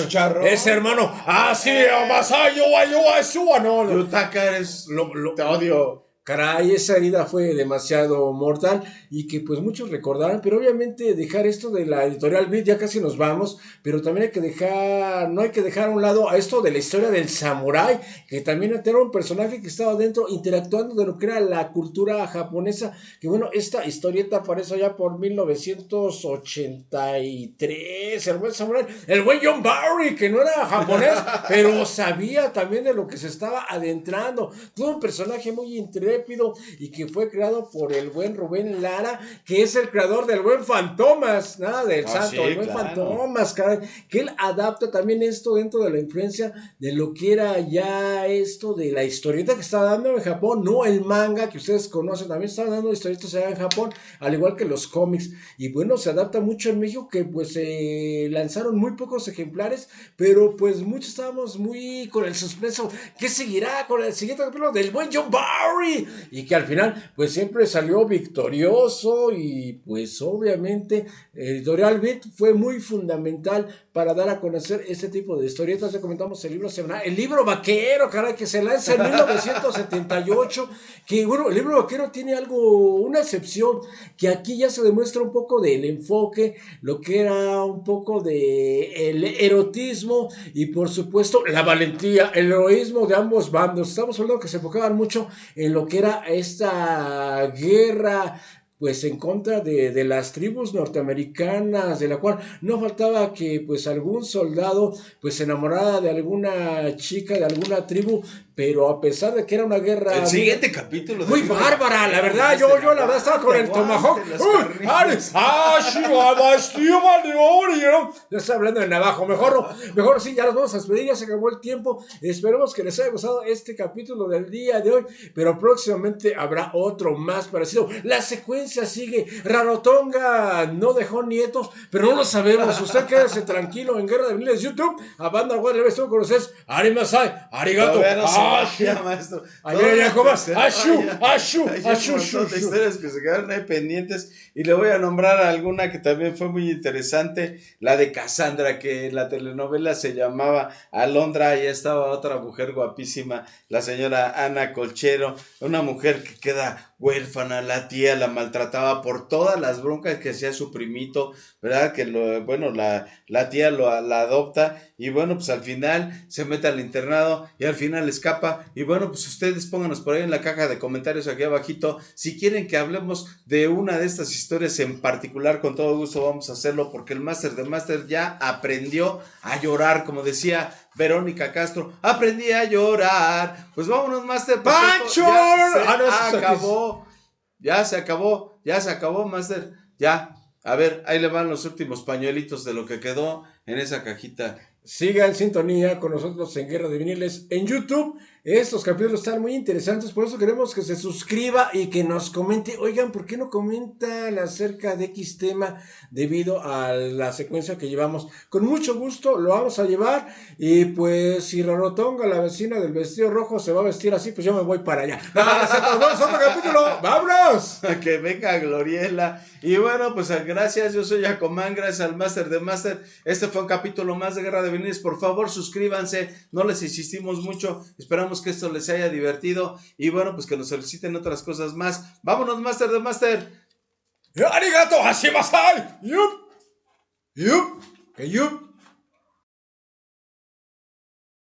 [SPEAKER 2] hermano, sí, Masayo, no,
[SPEAKER 1] Yutaka eres, te odio.
[SPEAKER 2] Caray, esa herida fue demasiado mortal y que pues muchos recordarán, pero obviamente dejar esto de la editorial Vid, ya casi nos vamos, pero también hay que dejar, no hay que dejar a un lado a esto de la historia del samurái, que también era un personaje que estaba dentro interactuando de lo que era la cultura japonesa, que bueno, esta historieta aparece ya por 1983, el buen samurái, el buen John Barry, que no era japonés, pero sabía también de lo que se estaba adentrando, todo un personaje muy intrépido y que fue creado por el buen Rubén Lara, que es el creador del buen Fantomas, nada del santo, sí, el buen Fantomas, caray, que él adapta también esto dentro de la influencia de lo que era ya esto de la historieta que estaba dando en Japón, no el manga que ustedes conocen, también estaba dando historietas allá en Japón, al igual que los cómics, y bueno, se adapta mucho en México, que pues lanzaron muy pocos ejemplares, pero pues muchos estábamos muy con el suspenso, ¿qué seguirá con el siguiente capítulo del buen John Barry? Y que al final pues siempre salió victorioso y pues obviamente Editorial Vid fue muy fundamental para dar a conocer este tipo de historietas. Ya comentamos el libro semanal, el libro vaquero, caray, que se lanza en 1978, que bueno, el libro vaquero tiene algo, una excepción, que aquí ya se demuestra un poco del enfoque, lo que era un poco de el erotismo y por supuesto la valentía, el heroísmo de ambos bandos. Estamos hablando que se enfocaban mucho en lo que era esta guerra pues en contra de las tribus norteamericanas, de la cual no faltaba que pues algún soldado pues se enamorara de alguna chica de alguna tribu, pero a pesar de que era una guerra
[SPEAKER 1] El siguiente capítulo
[SPEAKER 2] muy bárbara, la verdad, yo la verdad estaba con el tomahawk. Ya estoy hablando de navajo, mejor sí, ya nos vamos a despedir, ya se acabó el tiempo. Esperemos que les haya gustado este capítulo del día de hoy, pero próximamente habrá otro más parecido. La secuencia sigue. Rarotonga no dejó nietos, pero no lo sabemos. Usted quédese tranquilo en Guerra de Miles YouTube. A Banda Guardia estuvo con ustedes. Arimasai, arigato.
[SPEAKER 1] Maestro. Historias que se quedaron ahí pendientes, y le voy a nombrar alguna que también fue muy interesante, la de Cassandra, que en la telenovela se llamaba Alondra, y estaba otra mujer guapísima, la señora Ana Colchero, una mujer que queda huérfana, la tía la maltrataba por todas las broncas que hacía su primito, ¿verdad? Que la tía la adopta, y bueno, pues al final se mete al internado y al final escapa. Y bueno, pues ustedes pónganos por ahí en la caja de comentarios aquí abajito si quieren que hablemos de una de estas historias en particular. Con todo gusto vamos a hacerlo, porque el máster de máster ya aprendió a llorar, como decía Verónica Castro, aprendí a llorar. Pues vámonos, máster.
[SPEAKER 2] ¡Pancho!
[SPEAKER 1] Ya se acabó, máster. Ya, a ver, ahí le van los últimos pañuelitos de lo que quedó en esa cajita.
[SPEAKER 2] Siga en sintonía con nosotros en Guerra de Viniles en YouTube. Estos capítulos están muy interesantes, por eso queremos que se suscriba y que nos comente. Oigan, ¿por qué no comentan acerca de X tema debido a la secuencia que llevamos? Con mucho gusto lo vamos a llevar. Y pues si Rarotonga, la vecina del vestido rojo, se va a vestir así, pues yo me voy para allá. ¡Vamos a otro capítulo! ¡Vámonos!
[SPEAKER 1] Que venga Gloriela. Y bueno, pues gracias, yo soy Jacomán, gracias al máster de máster. Este fue un capítulo más de Guerra de Viniles. Por favor, suscríbanse, no les insistimos mucho. Esperamos que esto les haya divertido, y bueno, pues que nos soliciten otras cosas más. Vámonos, máster de máster.
[SPEAKER 2] ¡Arigato! ¡Hashimasai! ¡Yup! ¡Yup! ¡Que yup!